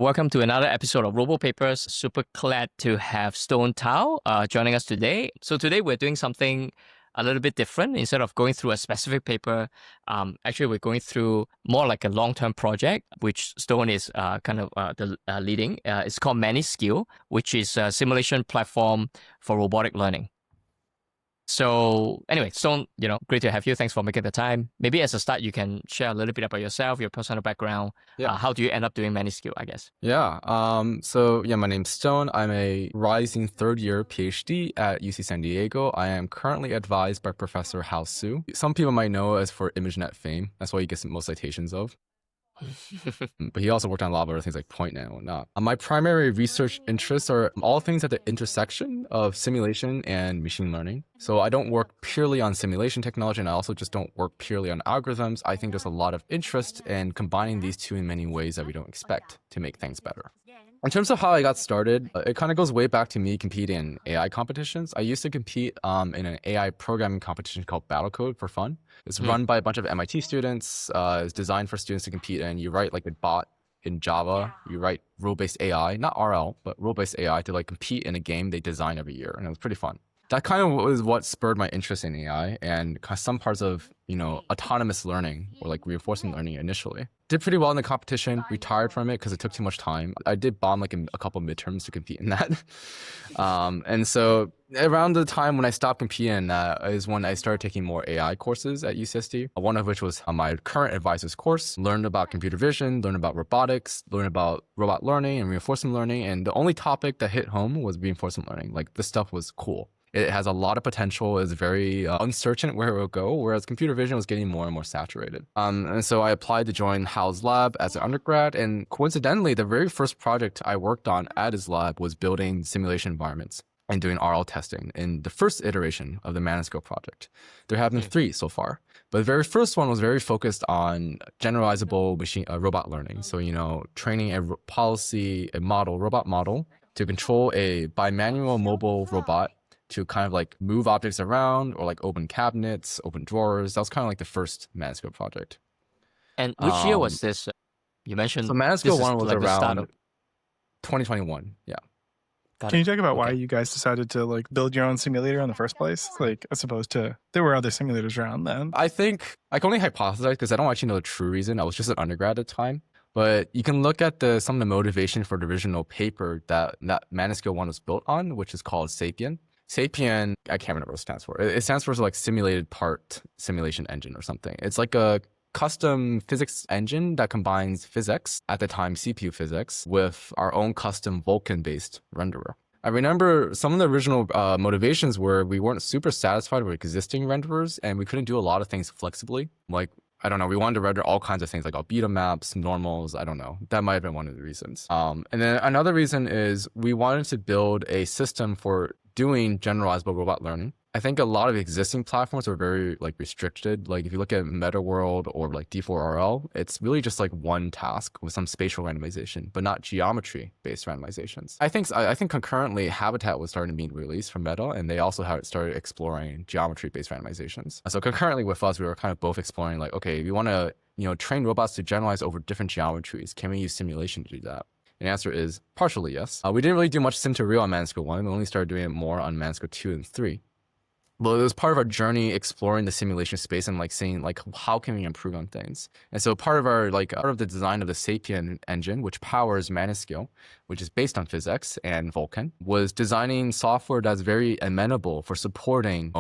Welcome to another episode of Robo Papers. Super glad to have Stone Tao joining us today. So today we're doing something a little bit different. Instead of going through a specific paper, actually we're going through more like a long-term project, which Stone is leading. It's called ManiSkill, which is a simulation platform for robotic learning. So anyway, Stone, great to have you. Thanks for making the time. Maybe as a start, you can share a little bit about yourself, your personal background. Yeah. How do you end up doing ManiSkill, I guess? My name's Stone. I'm a rising third-year PhD at UC San Diego. I am currently advised by Professor Hao Su. Some people might know us for ImageNet fame. That's why he gets most citations of. But he also worked on a lot of other things like PointNet and whatnot. My primary research interests are all things at the intersection of simulation and machine learning. So I don't work purely on simulation technology, and I also just don't work purely on algorithms. I think there's a lot of interest in combining these two in many ways that we don't expect to make things better. In terms of how I got started, it kind of goes way back to me competing in AI competitions. I used to compete in an AI programming competition called Battlecode for fun. It's run by a bunch of MIT students. It's designed for students to compete in. You write like a bot in Java. You write rule-based AI, not RL, but rule-based AI to like compete in a game they design every year, and it was pretty fun. That kind of was what spurred my interest in AI and some parts of, autonomous learning or like reinforcement learning initially. Did pretty well in the competition, retired from it because it took too much time. I did bomb like a couple midterms to compete in that. And so around the time when I stopped competing in that is when I started taking more AI courses at UCSD. One of which was my current advisor's course, learned about computer vision, learned about robotics, learned about robot learning and reinforcement learning. And the only topic that hit home was reinforcement learning. Like this stuff was cool. It has a lot of potential, is very uncertain where it will go, whereas computer vision was getting more and more saturated. And so I applied to join Hao's lab as an undergrad, and coincidentally, the very first project I worked on at his lab was building simulation environments and doing RL testing in the first iteration of the ManiSkill project. There have been 3 so far, but the very first one was very focused on generalizable robot learning. So, training a robot model to control a bimanual mobile robot to kind of like move objects around or like open cabinets, open drawers. That was kind of like the first ManiSkill project. And which year was this? You mentioned so ManiSkill 1 was like around 2021. Yeah. Can you talk about why you guys decided to like build your own simulator in the first place? Like as opposed to there were other simulators around then. I think I can only hypothesize because I don't actually know the true reason. I was just an undergrad at the time. But you can look at some of the motivation for the original paper that ManiSkill 1 was built on, which is called Sapien. Sapien, I can't remember what it stands for. It stands for like simulated part simulation engine or something. It's like a custom physics engine that combines physics, at the time CPU physics, with our own custom Vulkan-based renderer. I remember some of the original motivations were we weren't super satisfied with existing renderers and we couldn't do a lot of things flexibly. Like, I don't know, we wanted to render all kinds of things like albedo maps, normals, I don't know. That might have been one of the reasons. And then another reason is we wanted to build a system for doing generalizable robot learning. I think a lot of existing platforms are very like restricted. Like if you look at MetaWorld or like D4RL, it's really just like one task with some spatial randomization, but not geometry-based randomizations. I think concurrently Habitat was starting to be released from Meta, and they also started exploring geometry-based randomizations. So concurrently with us, we were kind of both exploring like, okay, we want to train robots to generalize over different geometries. Can we use simulation to do that? And the answer is partially yes. We didn't really do much sim to real on ManiSkill 1. We only started doing it more on ManiSkill 2 and 3. But it was part of our journey exploring the simulation space and like seeing like how can we improve on things. And so part of the design of the Sapien engine, which powers ManiSkill, which is based on physics and Vulkan, was designing software that's very amenable for supporting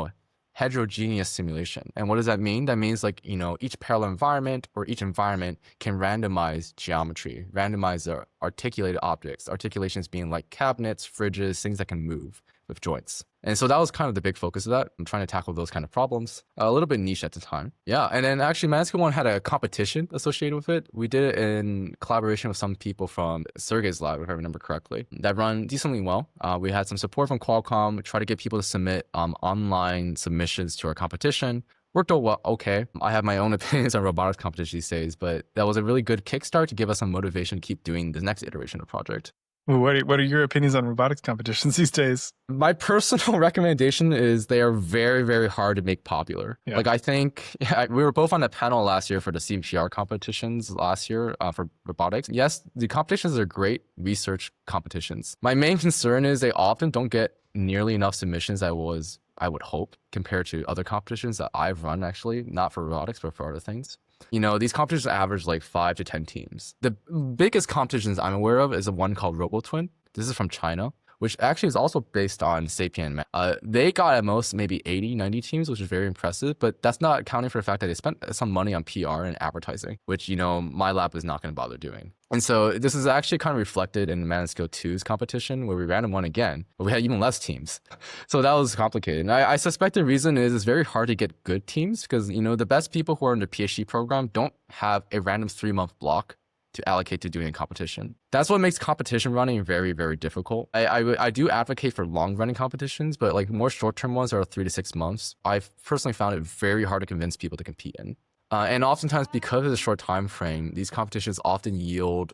heterogeneous simulation. And what does that mean? That means like, each parallel environment or each environment can randomize geometry, randomize the articulated objects, articulations being like cabinets, fridges, things that can move with joints. And so that was kind of the big focus of that. I'm trying to tackle those kind of problems. A little bit niche at the time. Yeah, and then actually ManiSkill 1 had a competition associated with it. We did it in collaboration with some people from Sergey's lab, if I remember correctly, that run decently well. We had some support from Qualcomm, try to get people to submit online submissions to our competition. Worked out well, okay. I have my own opinions on robotics competition these days, but that was a really good kickstart to give us some motivation to keep doing the next iteration of the project. What are your opinions on robotics competitions these days? My personal recommendation is they are very, very hard to make popular. Yeah. Like I think we were both on a panel last year for the CPR competitions last year for robotics. Yes, the competitions are great research competitions. My main concern is they often don't get nearly enough submissions I would hope compared to other competitions that I've run actually, not for robotics, but for other things. These competitions average like 5 to 10 teams. The biggest competitions I'm aware of is the one called RoboTwin. This is from China, which actually is also based on Sapien. They got at most maybe 80, 90 teams, which is very impressive, but that's not accounting for the fact that they spent some money on PR and advertising, which, my lab is not going to bother doing. And so this is actually kind of reflected in ManiSkill3's competition where we ran one again, but we had even less teams. So that was complicated. And I suspect the reason is it's very hard to get good teams because, the best people who are in the PhD program don't have a random 3-month block to allocate to doing a competition. That's what makes competition running very, very difficult. I do advocate for long running competitions, but like more short-term ones are 3 to 6 months. I've personally found it very hard to convince people to compete in. And oftentimes because of the short time frame, these competitions often yield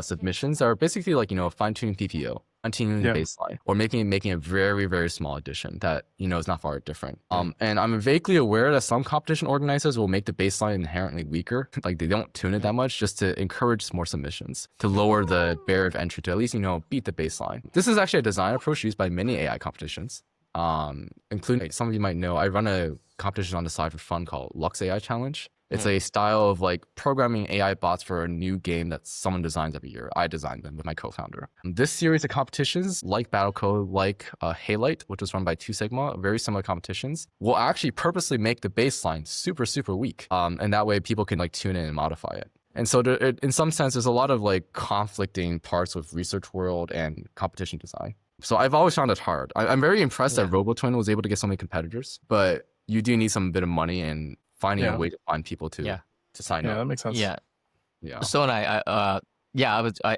submissions that are basically like, fine-tuning PPO, fine-tuning the baseline, or making a very, very small addition that, is not far different. And I'm vaguely aware that some competition organizers will make the baseline inherently weaker. Like they don't tune it that much just to encourage more submissions, to lower the barrier of entry, to at least, beat the baseline. This is actually a design approach used by many AI competitions. Including some of you might know, I run a competition on the side for fun called Lux AI Challenge. It's a style of like programming AI bots for a new game that someone designs every year. I designed them with my co-founder. This series of competitions, like Battlecode, like Halite, which was run by 2 Sigma, very similar competitions, will actually purposely make the baseline super, super weak. And that way people can like tune in and modify it. And so in some sense, there's a lot of like conflicting parts with research world and competition design. So I've always found it hard. I'm very impressed that RoboTwin was able to get so many competitors, but you do need some bit of money and finding a way to find people to sign up. Yeah, that makes sense. Yeah. Yeah. So I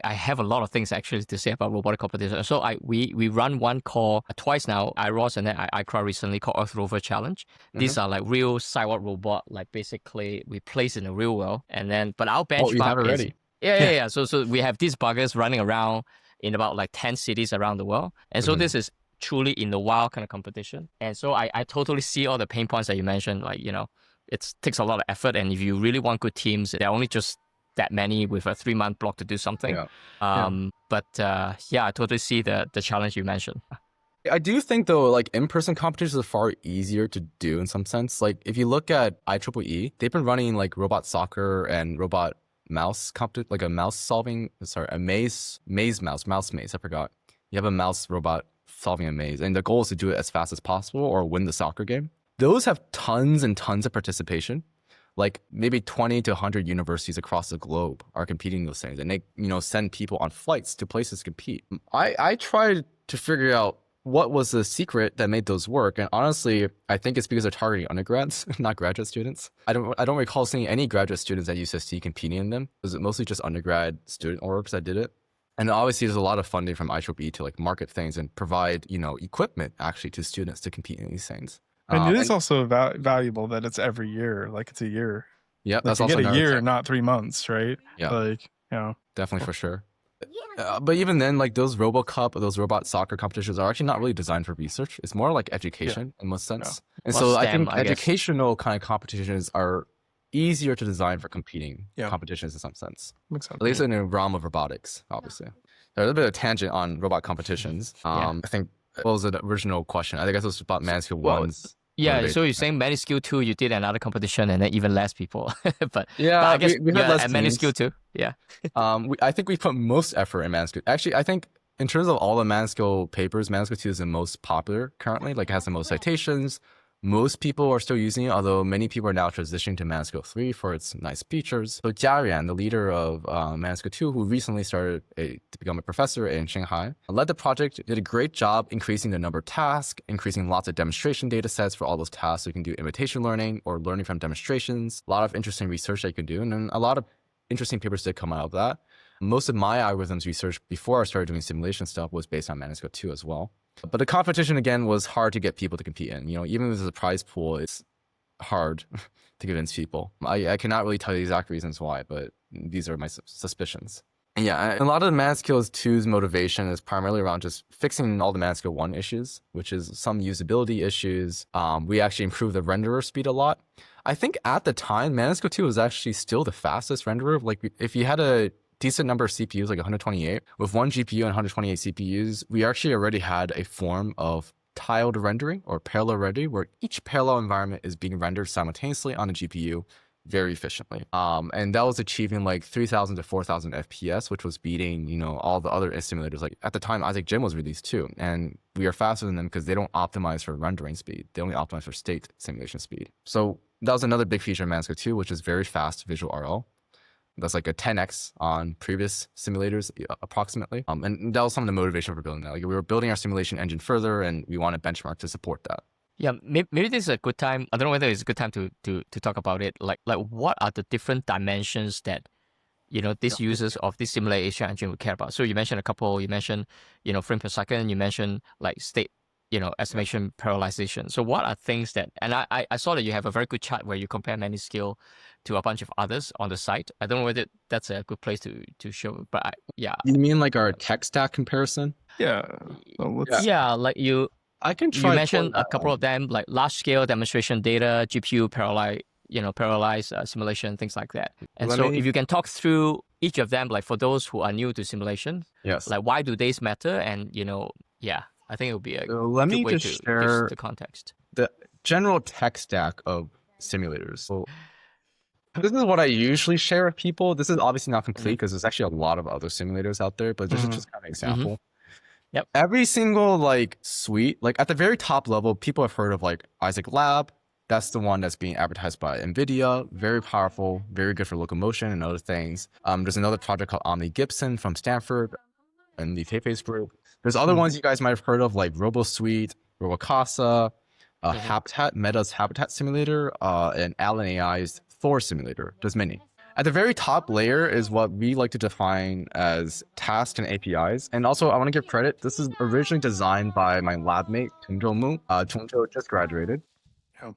have a lot of things actually to say about robotic competition. So we run one call twice now, IROS and then ICRA recently called Earth Rover Challenge. These are like real sidewalk robot, like basically we place in the real world, and then but our benchmark you have it already. Yeah. So we have these buggers running around in about like 10 cities around the world, and so this is truly in the wild kind of competition. And so I totally see all the pain points that you mentioned. Like it takes a lot of effort, and if you really want good teams, there are only just that many with a 3-month block to do something. But I totally see the challenge you mentioned. I do think though, like in-person competitions are far easier to do in some sense. Like if you look at IEEE, they've been running like robot soccer and robot mouse competition, like a maze maze. I forgot. You have a mouse robot solving a maze, and the goal is to do it as fast as possible or win the soccer game. Those have tons and tons of participation. Like maybe 20 to 100 universities across the globe are competing in those things, and they send people on flights to places to compete. I tried to figure out what was the secret that made those work, and honestly, I think it's because they're targeting undergrads, not graduate students. I don't recall seeing any graduate students at UCSD competing in them. It was mostly just undergrad student orgs that did it. And obviously, there's a lot of funding from IEEE to like market things and provide equipment actually to students to compete in these things. And it is also valuable that it's every year, like it's a year. Yeah, like that's you also get a year, thing. not 3 months, right? Yeah, like definitely for sure. But even then, like those RoboCup or those robot soccer competitions are actually not really designed for research. It's more like education in most sense. And so I think educational kind of competitions are easier to design for competing competitions in some sense. Makes sense. At least in the realm of robotics, obviously. There's a bit of a tangent on robot competitions. I think what was the original question? I guess it was about ManiSkill1's. Yeah, so you're saying ManiSkill2, you did another competition and then even less people. but I guess we had less at ManiSkill2. Yeah. I think we put most effort in ManiSkill. Actually, I think in terms of all the ManiSkill papers, ManiSkill2 is the most popular currently. Like it has the most citations. Most people are still using it, although many people are now transitioning to ManiSkill3 for its nice features. So Jiarian, the leader of ManiSkill2, who recently started to become a professor in Shanghai, led the project, did a great job increasing the number of tasks, increasing lots of demonstration data sets for all those tasks. So you can do imitation learning or learning from demonstrations. A lot of interesting research that you can do, and then a lot of interesting papers did come out of that. Most of my algorithms research before I started doing simulation stuff was based on ManiSkill2 as well. But the competition, again, was hard to get people to compete in. Even with the prize pool, it's hard to convince people. I cannot really tell you the exact reasons why, but these are my suspicions. And yeah, a lot of the ManiSkill2's motivation is primarily around just fixing all the ManiSkill1 issues, which is some usability issues. We actually improved the renderer speed a lot. I think at the time, ManiSkill2 was actually still the fastest renderer. Like if you had a decent number of CPUs, like 128, with one GPU and 128 CPUs, we actually already had a form of tiled rendering or parallel rendering, where each parallel environment is being rendered simultaneously on the GPU very efficiently. And that was achieving like 3,000 to 4,000 FPS, which was beating, you know, all the other simulators. Like at the time, Isaac Gym was released too. And we are faster than them because they don't optimize for rendering speed. They only optimize for state simulation speed. So that was another big feature of ManiSkill2, which is very fast visual RL. That's like a 10x on previous simulators, approximately. And that was some of the motivation for building that. Like we were building our simulation engine further, and we want a benchmark to support that. Yeah, maybe this is a good time. I don't know whether it's a good time to talk about it. Like what are the different dimensions that, you know, these users of this simulation engine would care about? So you mentioned a couple. You mentioned, you know, frame per second. You mentioned like state, you know, estimation, parallelization. So what are things that? And I saw that you have a very good chart where you compare ManiSkill to a bunch of others on the site. I don't know whether that's a good place to show, but yeah. You mean like our tech stack comparison? Yeah. Well, let's, Yeah, like I can try. You mentioned a couple of them, like large scale demonstration data, GPU parallelized simulation, things like that. And if you can talk through each of them, like for those who are new to simulation, yes, like why do they matter? And you know, yeah, I think it would be a let good me way just to share give the context. the general tech stack of simulators. So this is what I usually share with people. This is obviously not complete because there's actually a lot of other simulators out there, but this is just kind of an example. Yep. Every single like suite, like at the very top level, people have heard of like Isaac Lab. That's the one that's being advertised by NVIDIA. Very powerful, very good for locomotion and other things. There's another project called Omni Gibson from Stanford and the Tepe's group. There's other ones you guys might have heard of like RoboSuite, RoboCasa, Habitat, Meta's Habitat Simulator, and Allen AI's Thor Simulator. There's many. At the very top layer is what we like to define as tasks and APIs. And also, I want to give credit. This is originally designed by my lab mate, Tungjo Mu. Tungjo just graduated.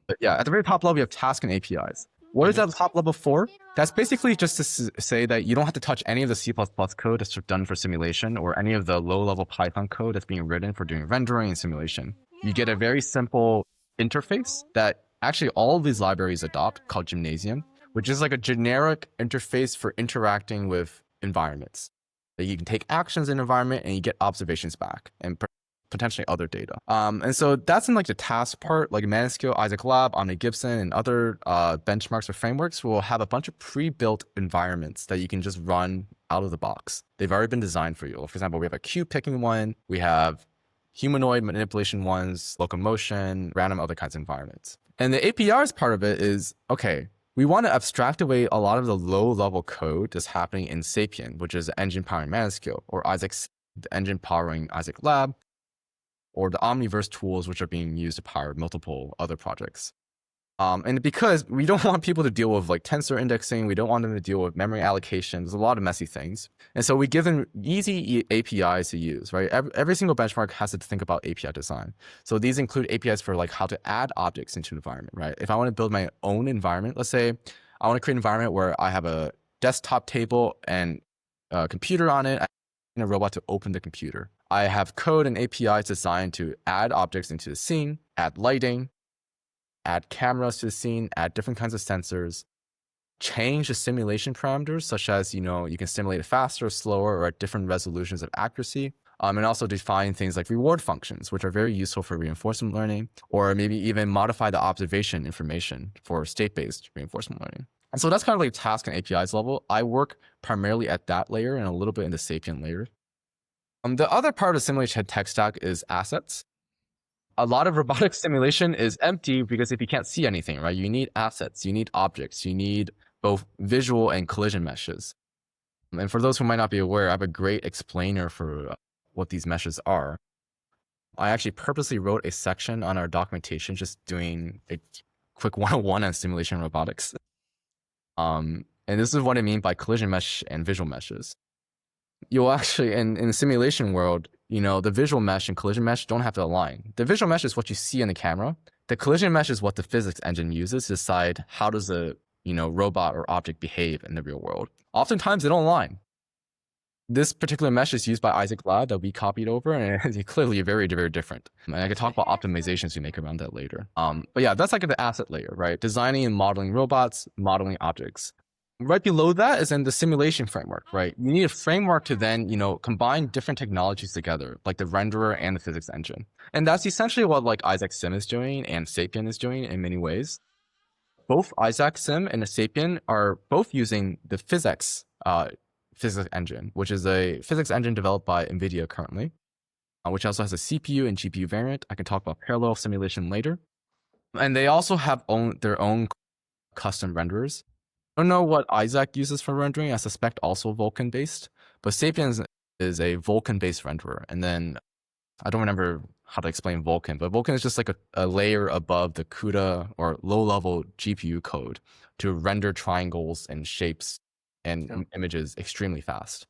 But yeah, at the very top level, we have tasks and APIs. What is that top level for? That's basically just to say that you don't have to touch any of the C++ code that's done for simulation or any of the low-level Python code that's being written for doing rendering and simulation. You get a very simple interface that actually all of these libraries adopt called Gymnasium, which is like a generic interface for interacting with environments. That you can take actions in an environment and you get observations back and potentially other data. And so that's in like the task part, like ManiSkill, Isaac Lab, Omni Gibson, and other benchmarks or frameworks will have a bunch of pre-built environments that you can just run out of the box. They've already been designed for you. For example, we have a cube picking one, we have humanoid manipulation ones, locomotion, random other kinds of environments. And the APIs part of it is, okay, we want to abstract away a lot of the low-level code that's happening in Sapien, which is the engine powering ManiSkill, or Isaac's the engine powering Isaac Lab, or the Omniverse tools, which are being used to power multiple other projects. And because we don't want people to deal with like tensor indexing, we don't want them to deal with memory allocation. There's a lot of messy things. And so we give them easy APIs to use, right? Every single benchmark has to think about API design. So these include APIs for like how to add objects into an environment, right? If I want to build my own environment, let's say I want to create an environment where I have a desktop table and a computer on it, and a robot to open the computer. I have code and APIs designed to add objects into the scene, add lighting, add cameras to the scene, add different kinds of sensors, change the simulation parameters, such as, you know, you can simulate it faster, slower, or at different resolutions of accuracy. And also define things like reward functions, which are very useful for reinforcement learning, or maybe even modify the observation information for state-based reinforcement learning. And so that's kind of like task and APIs level. I work primarily at that layer and a little bit in the Sapien layer. The other part of the simulation tech stack is assets. A lot of robotic simulation is empty because if you can't see anything, right, you need assets, you need objects, you need both visual and collision meshes. And for those who might not be aware, I have a great explainer for what these meshes are. I actually purposely wrote a section on our documentation, just doing a quick 101 on simulation robotics. And this is what I mean by collision mesh and visual meshes. You'll actually, in the simulation world, you know, the visual mesh and collision mesh don't have to align. The visual mesh is what you see in the camera. The collision mesh is what the physics engine uses to decide how does a, you know, robot or object behave in the real world. Oftentimes they don't align. This particular mesh is used by Isaac Lab that we copied over, and it's clearly very, very different. And I could talk about optimizations we make around that later. But yeah, that's like the asset layer, right? Designing and modeling robots, modeling objects. Right below that is in the simulation framework, right? You need a framework to then, combine different technologies together, like the renderer and the physics engine. And that's essentially what like Isaac Sim is doing and Sapien is doing in many ways. Both Isaac Sim and the Sapien are both using the physics engine, which is a physics engine developed by NVIDIA currently, which also has a CPU and GPU variant. I can talk about parallel simulation later. And they also have their own custom renderers. I don't know what Isaac uses for rendering. I suspect also Vulkan-based, but Sapiens is a Vulkan-based renderer. And then I don't remember how to explain Vulkan, but Vulkan is just like a layer above the CUDA or low-level GPU code to render triangles and shapes and images extremely fast.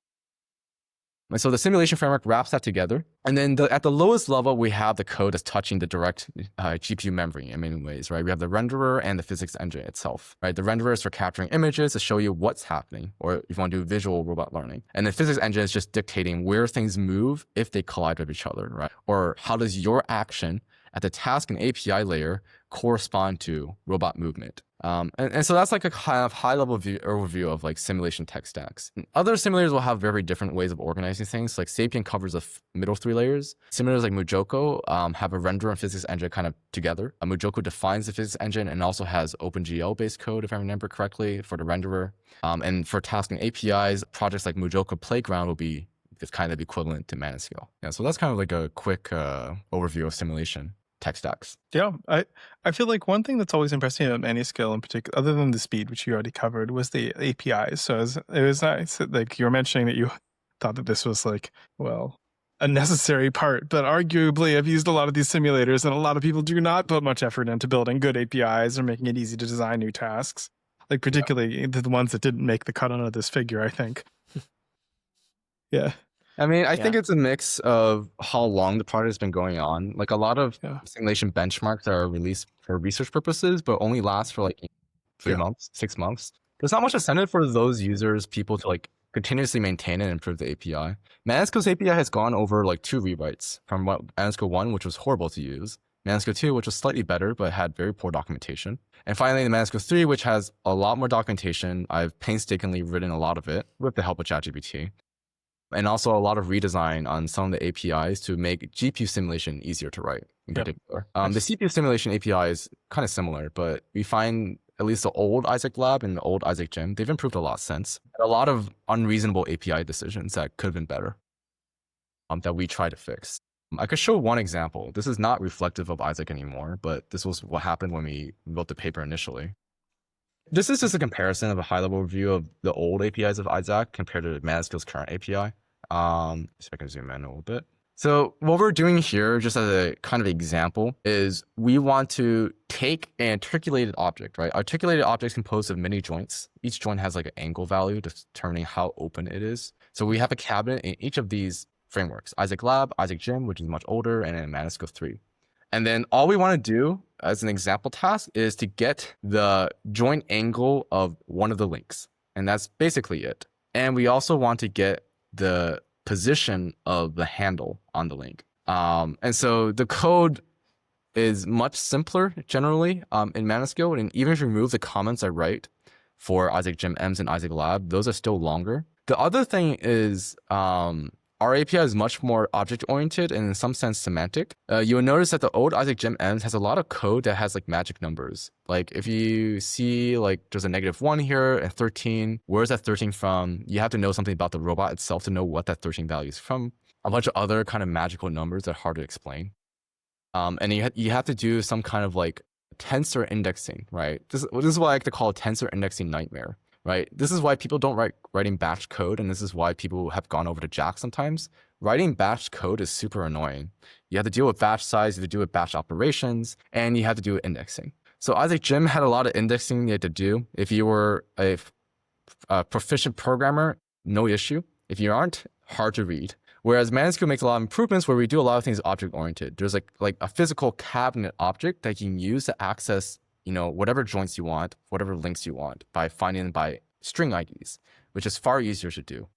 And so the simulation framework wraps that together. And then at the lowest level, we have the code that's touching the direct GPU memory in many ways, right? We have the renderer and the physics engine itself, right? The renderer is for capturing images to show you what's happening, or if you want to do visual robot learning. And the physics engine is just dictating where things move if they collide with each other, right? Or how does your action at the task and API layer correspond to robot movement. And so that's like a kind of high-level overview of like simulation tech stacks. And other simulators will have very different ways of organizing things. Like Sapien covers the middle 3 layers. Simulators like Mujoko have a renderer and physics engine kind of together. Mujoko defines the physics engine and also has OpenGL-based code, if I remember correctly, for the renderer. And for tasking APIs, projects like Mujoko Playground will be kind of equivalent to ManiSkill. Yeah, so that's kind of like a quick overview of simulation tech stacks. Yeah, I feel like one thing that's always impressed me about ManiSkill in particular, other than the speed, which you already covered, was the APIs. So it was nice that, like, you were mentioning that you thought that this was like, well, a necessary part, but arguably I've used a lot of these simulators and a lot of people do not put much effort into building good APIs or making it easy to design new tasks, like particularly the ones that didn't make the cut onto this figure, I think. Yeah. I mean, I think it's a mix of how long the project has been going on. Like a lot of simulation benchmarks are released for research purposes, but only last for like 3 months, 6 months. There's not much incentive for those users, people to like continuously maintain and improve the API. ManiSkill's API has gone over like 2 rewrites from ManiSkill 1, which was horrible to use, ManiSkill 2, which was slightly better, but had very poor documentation. And finally, the ManiSkill 3, which has a lot more documentation. I've painstakingly written a lot of it with the help of ChatGPT. And also a lot of redesign on some of the APIs to make GPU simulation easier to write in particular. The CPU simulation API is kind of similar, but we find at least the old Isaac Lab and the old Isaac Gym, they've improved a lot since. A lot of unreasonable API decisions that could have been better that we try to fix. I could show one example. This is not reflective of Isaac anymore, but this was what happened when we wrote the paper initially. This is just a comparison of a high-level review of the old APIs of Isaac compared to ManiSkill's current API. See if I can zoom in a little bit. So what we're doing here, just as a kind of example, is we want to take an articulated object, right? Articulated objects composed of many joints. Each joint has like an angle value determining how open it is. So we have a cabinet in each of these frameworks, Isaac Lab, Isaac Gym, which is much older, and then ManiSkill3. And then all we want to do as an example task is to get the joint angle of one of the links. And that's basically it. And we also want to get the position of the handle on the link. And so the code is much simpler generally in ManiSkill. And even if you remove the comments I write for Isaac Gym M's and Isaac Lab, those are still longer. The other thing is our API is much more object-oriented and in some sense semantic. You will notice that the old Isaac Gym M's has a lot of code that has like magic numbers. Like if you see like there's a -1 here and 13, where's that 13 from? You have to know something about the robot itself to know what that 13 value is from. A bunch of other kind of magical numbers that are hard to explain. And you have to do some kind of like tensor indexing, right? This is what I like to call a tensor indexing nightmare. Right? This is why people don't writing batch code, and this is why people have gone over to Jack sometimes. Writing batch code is super annoying. You have to deal with batch size, you have to deal with batch operations, and you have to do with indexing. So Isaac Gym had a lot of indexing you had to do. If you were a proficient programmer, no issue. If you aren't, hard to read. Whereas ManiSkill makes a lot of improvements where we do a lot of things object-oriented. There's like a physical cabinet object that you can use to access whatever joints you want, whatever links you want by finding them by string IDs, which is far easier to do.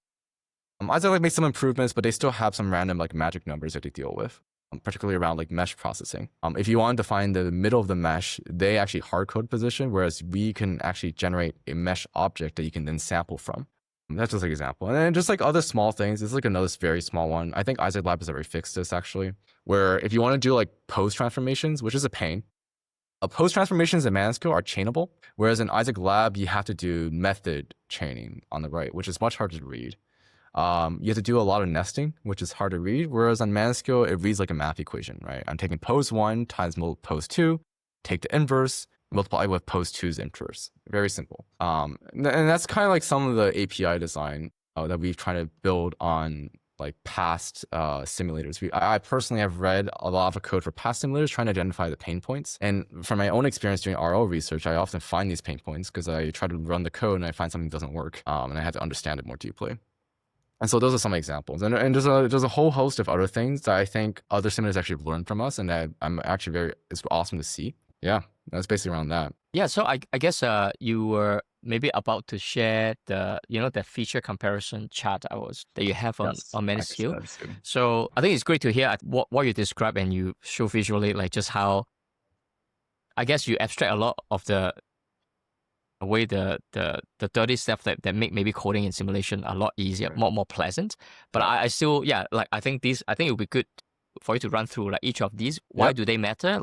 Isaac Lab made some improvements, but they still have some random like magic numbers that they deal with, particularly around like mesh processing. If you want to find the middle of the mesh, they actually hard code position, whereas we can actually generate a mesh object that you can then sample from. That's just like an example. And then just like other small things, this is like another very small one. I think Isaac Lab has already fixed this actually, where if you want to do like pose transformations, which is a pain, pose transformations in ManiSkill are chainable, whereas in Isaac Lab, you have to do method chaining on the right, which is much harder to read. You have to do a lot of nesting, which is hard to read, whereas on ManiSkill, it reads like a math equation, right? I'm taking pose 1 times pose 2, take the inverse, multiply with pose 2's inverse. Very simple. And that's kind of like some of the API design that we've tried to build on like past simulators. I personally have read a lot of the code for past simulators trying to identify the pain points. And from my own experience doing RL research, I often find these pain points because I try to run the code and I find something doesn't work, and I have to understand it more deeply. And so those are some examples. And there's a whole host of other things that I think other simulators actually learned from us, and that I'm actually it's awesome to see. Yeah, that's basically around that. Yeah, so I guess you were maybe about to share the the feature comparison chart that you have on ManiSkill. So I think it's great to hear what you describe and you show visually, like just how I guess you abstract a lot of the way the dirty stuff that make maybe coding and simulation a lot easier, more pleasant. But I still like I think it would be good for you to run through like each of these. Why do they matter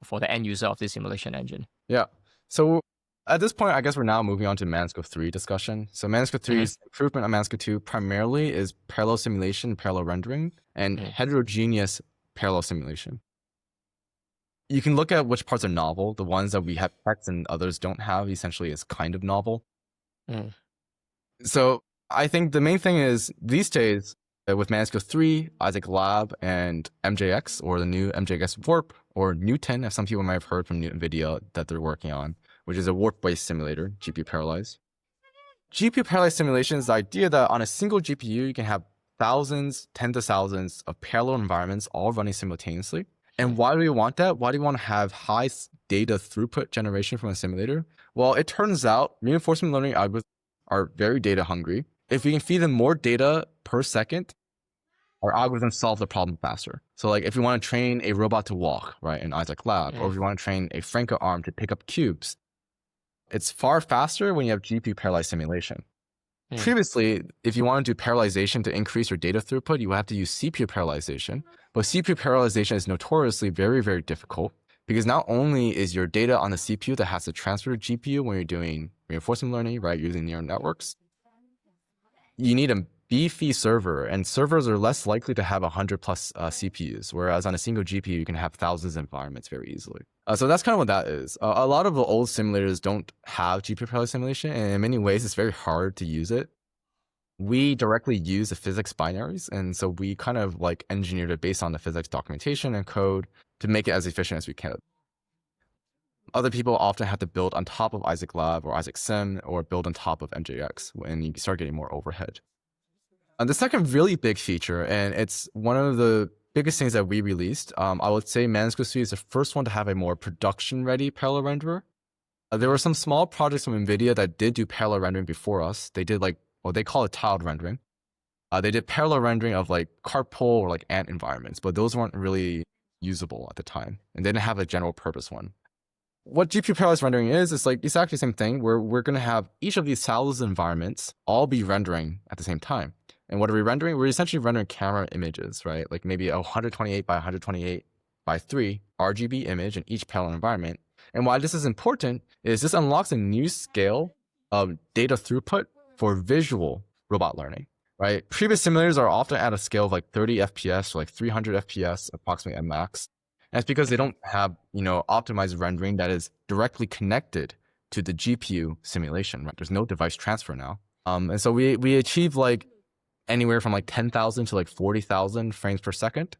for the end user of this simulation engine? Yeah. So at this point, I guess we're now moving on to ManiSkill3 discussion. So ManiSkill3's improvement on ManiSkill2 primarily is parallel simulation, parallel rendering, and heterogeneous parallel simulation. You can look at which parts are novel. The ones that we have text and others don't have essentially is kind of novel. So I think the main thing is these days with ManiSkill3, Isaac Lab, and MJX, or the new MJX Warp, or Newton, as some people might have heard from NVIDIA that they're working on, which is a warp-based simulator, GPU parallelized. GPU parallelized simulation is the idea that on a single GPU, you can have thousands, tens of thousands of parallel environments all running simultaneously. And why do we want that? Why do we want to have high data throughput generation from a simulator? Well, it turns out reinforcement learning algorithms are very data hungry. If we can feed them more data per second, our algorithms solve the problem faster. So like if we want to train a robot to walk, right, in Isaac Lab, or if we want to train a Franka arm to pick up cubes, it's far faster when you have GPU parallelized simulation. Previously, if you want to do parallelization to increase your data throughput, you have to use CPU parallelization. But CPU parallelization is notoriously very, very difficult because not only is your data on the CPU that has to transfer to GPU when you're doing reinforcement learning, right, using neural networks, you need a beefy server, and servers are less likely to have 100 plus CPUs, whereas on a single GPU, you can have thousands of environments very easily. So that's kind of what that is. A lot of the old simulators don't have GPU parallel simulation, and in many ways, it's very hard to use it. We directly use the physics binaries, and so we kind of like engineered it based on the physics documentation and code to make it as efficient as we can. Other people often have to build on top of Isaac Lab or Isaac Sim, or build on top of MJX when you start getting more overhead. And the second really big feature, and it's one of the biggest things that we released, I would say ManiSkill3 is the first one to have a more production-ready parallel renderer. There were some small projects from NVIDIA that did do parallel rendering before us. They did like, well, they call it tiled rendering. They did parallel rendering of like carpool or like ant environments, but those weren't really usable at the time, and they didn't have a general purpose one. What GPU parallelized rendering is like exactly the same thing, where we're going to have each of these thousands of environments all be rendering at the same time. And what are we rendering? We're essentially rendering camera images, right? Like maybe a 128 by 128 by 3 RGB image in each parallel environment. And why this is important is this unlocks a new scale of data throughput for visual robot learning, right? Previous simulators are often at a scale of like 30 FPS or like 300 FPS approximately at max. And it's because they don't have, optimized rendering that is directly connected to the GPU simulation, right? There's no device transfer now. And so we achieve like anywhere from like 10,000 to like 40,000 frames per second,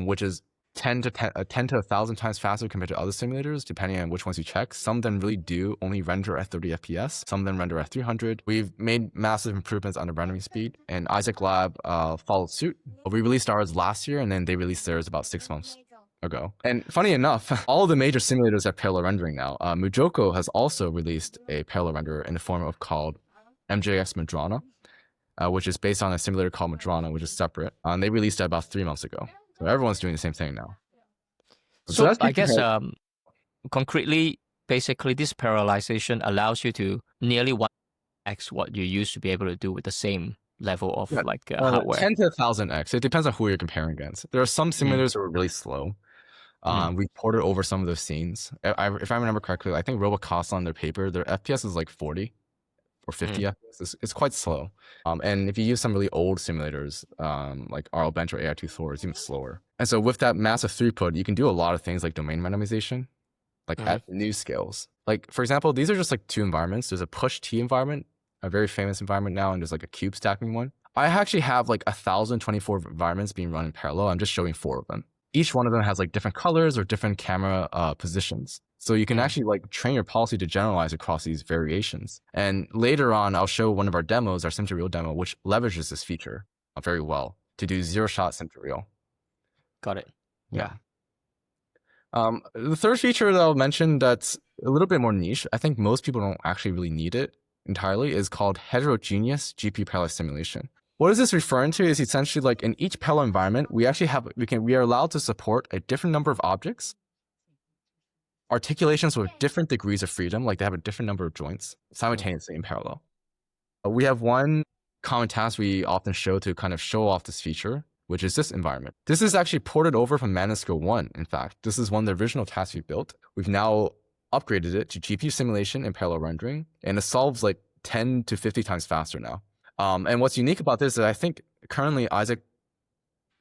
which is 10 to 1,000 times faster compared to other simulators, depending on which ones you check. Some of them really do only render at 30 FPS. Some of them render at 300. We've made massive improvements on the rendering speed, and Isaac Lab followed suit. We released ours last year, and then they released theirs about 6 months ago. And funny enough, all of the major simulators have parallel rendering now. Mujoko has also released a parallel renderer in the form of called MJX Madrona. which is based on a simulator called Madrona, which is separate. And they released it about 3 months ago. So everyone's doing the same thing now. So that's I guess concretely, basically, this parallelization allows you to nearly 1x what you used to be able to do with the same level of hardware. 10 to 1,000x. It depends on who you're comparing against. There are some simulators that were really slow. We ported over some of those scenes. If I remember correctly, I think Robotics on their paper, their FPS is like 40 or 50 FPS. It's quite slow. And if you use some really old simulators, like RLBench or AI2 Thor, it's even slower. And so with that massive throughput, you can do a lot of things like domain randomization, like at new scales. Like, for example, these are just like 2 environments. There's a push T environment, a very famous environment now, and there's like a cube stacking one. I actually have like 1,024 environments being run in parallel. I'm just showing 4 of them. Each one of them has like different colors or different camera positions. So you can actually like train your policy to generalize across these variations. And later on, I'll show one of our demos, our sim-to-real demo, which leverages this feature very well to do 0-shot sim-to-real. Got it. Yeah. The third feature that I'll mention that's a little bit more niche, I think most people don't actually really need it entirely, is called heterogeneous GPU parallel simulation. What is this referring to is essentially like in each parallel environment, we are allowed to support a different number of objects, articulations with different degrees of freedom, like they have a different number of joints simultaneously in parallel. We have one common task we often show to kind of show off this feature, which is this environment. This is actually ported over from ManiSkill3. In fact, this is one of the original tasks we built. We've now upgraded it to GPU simulation and parallel rendering, and it solves like 10 to 50 times faster now. And what's unique about this is I think currently Isaac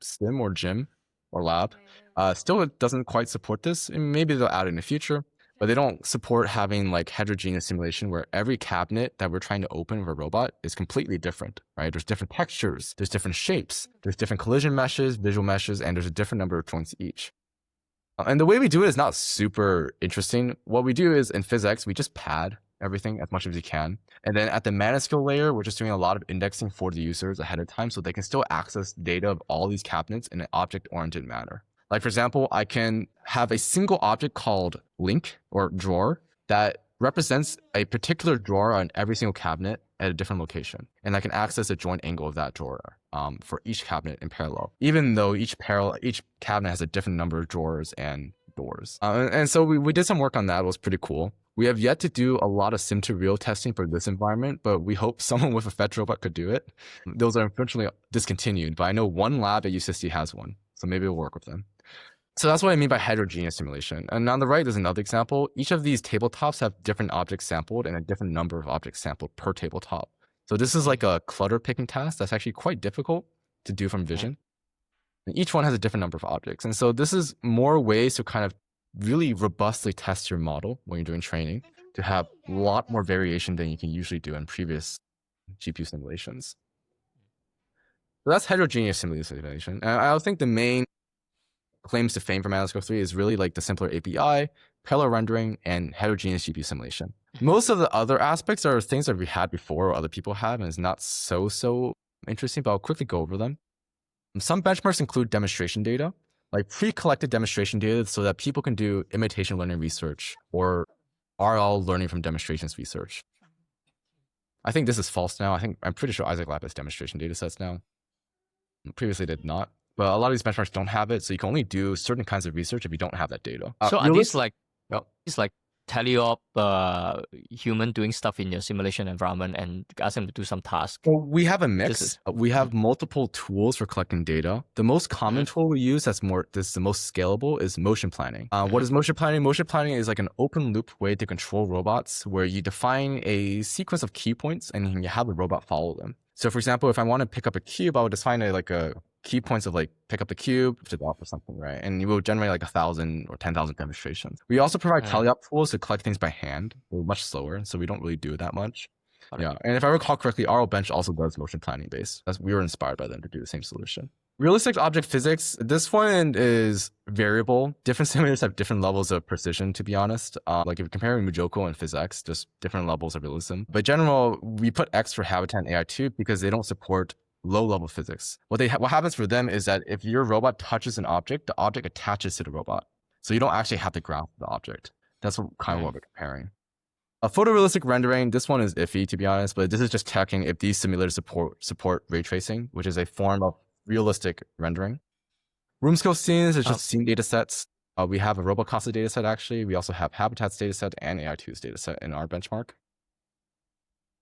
Sim or Gym or Lab still doesn't quite support this. And maybe they'll add it in the future, but they don't support having like heterogeneous simulation where every cabinet that we're trying to open with a robot is completely different, right? There's different textures, there's different shapes, there's different collision meshes, visual meshes, and there's a different number of joints each. And the way we do it is not super interesting. What we do is in PhysX, we just pad everything as much as we can. And then at the ManiSkill layer, we're just doing a lot of indexing for the users ahead of time so they can still access data of all these cabinets in an object-oriented manner. Like, for example, I can have a single object called link or drawer that represents a particular drawer on every single cabinet at a different location. And I can access the joint angle of that drawer for each cabinet in parallel, even though each cabinet has a different number of drawers and doors. And so we did some work on that. It was pretty cool. We have yet to do a lot of sim-to-real testing for this environment, but we hope someone with a fetch robot could do it. Those are unfortunately discontinued, but I know one lab at UCSD has one, so maybe we'll work with them. So that's what I mean by heterogeneous simulation. And on the right, there's another example. Each of these tabletops have different objects sampled and a different number of objects sampled per tabletop. So this is like a clutter picking task that's actually quite difficult to do from vision. And each one has a different number of objects. And so this is more ways to kind of really robustly test your model when you're doing training to have a lot more variation than you can usually do in previous GPU simulations. So that's heterogeneous simulation. And I think the main claims to fame for ManiSkill3 is really like the simpler API, parallel rendering, and heterogeneous GPU simulation. Most of the other aspects are things that we had before or other people have, and it's not so interesting, but I'll quickly go over them. Some benchmarks include demonstration data, like pre-collected demonstration data so that people can do imitation learning research or RL learning from demonstrations research. I think this is false now. I'm pretty sure Isaac Lab has demonstration data sets now. Previously did not. But a lot of these benchmarks don't have it, so you can only do certain kinds of research if you don't have that data. So are these like teleop human doing stuff in your simulation environment and ask them to do some task? Well, we have a mix. We have multiple tools for collecting data. The most common tool we use that's the most scalable is motion planning. What is motion planning? Motion planning is like an open loop way to control robots where you define a sequence of key points and you have the robot follow them. So for example, if I want to pick up a cube, I would define a key points of like pick up the cube to drop or something, right? And you will generate like 1,000 or 10,000 demonstrations. We also provide teleop tools to collect things by hand. We're much slower, so we don't really do that much. Yeah, and if I recall correctly, RLBench also does motion planning base. We were inspired by them to do the same solution. Realistic object physics, this one is variable. Different simulators have different levels of precision, to be honest. Like if you're comparing Mujoko and PhysX, just different levels of realism. But in general, we put X for Habitat and AI2 because they don't support low-level physics. What happens for them is that if your robot touches an object, the object attaches to the robot. So you don't actually have to graph the object. That's what we're comparing. A photorealistic rendering, this one is iffy to be honest, but this is just checking if these simulators support ray tracing, which is a form of realistic rendering. Room scale scenes is just scene data sets. We have a Robocasa dataset actually. We also have Habitat's dataset and AI2's dataset in our benchmark.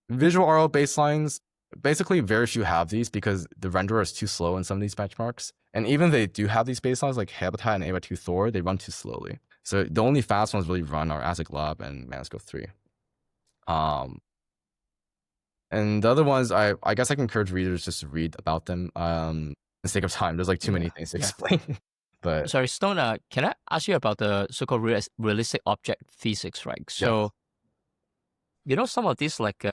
Visual RL baselines, basically very few have these because the renderer is too slow in some of these benchmarks. And even if they do have these baselines like Habitat and AI2 Thor, they run too slowly. So the only fast ones really run are ASIC Lab and ManiSkill3. And the other ones, I guess I can encourage readers just to read about them. For the sake of time, there's like too many things to explain. But sorry, Stone, can I ask you about the so-called realistic object physics, right? So, some of these like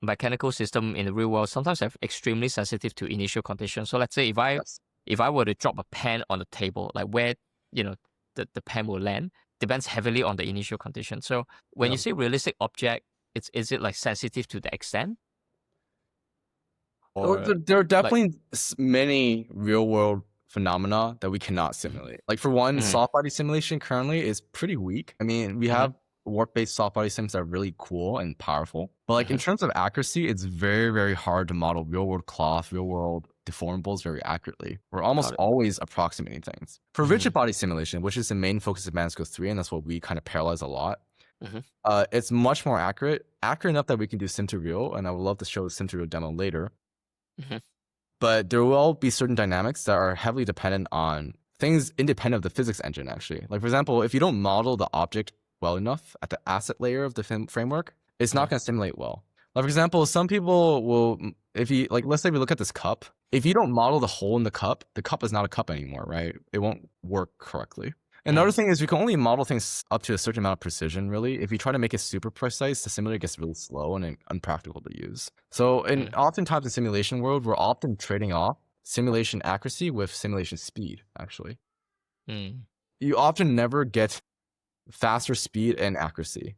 mechanical system in the real world sometimes have extremely sensitive to initial conditions. So let's say if I were to drop a pen on the table, like where the pen will land depends heavily on the initial condition. So when you say realistic object, is it like sensitive to the extent? Or there are definitely many real world phenomena that we cannot simulate. Like for one, soft body simulation currently is pretty weak. I mean, we have warp-based soft body sims that are really cool and powerful. But like in terms of accuracy, it's very, very hard to model real world cloth, real world deformables very accurately. We're almost always approximating things. For rigid body simulation, which is the main focus of ManiSkill3, and that's what we kind of parallelize a lot, it's much more accurate enough that we can do sim to real, and I would love to show the sim to real demo later. But there will be certain dynamics that are heavily dependent on things independent of the physics engine, actually. Like, for example, if you don't model the object well enough at the asset layer of the framework, it's not going to simulate well. Like, for example, some people will, if you, like, let's say we look at this cup. If you don't model the hole in the cup is not a cup anymore, right? It won't work correctly. Another thing is we can only model things up to a certain amount of precision, really. If you try to make it super precise, the simulator gets really slow and unpractical to use. So oftentimes in simulation world, we're often trading off simulation accuracy with simulation speed, actually. You often never get faster speed and accuracy.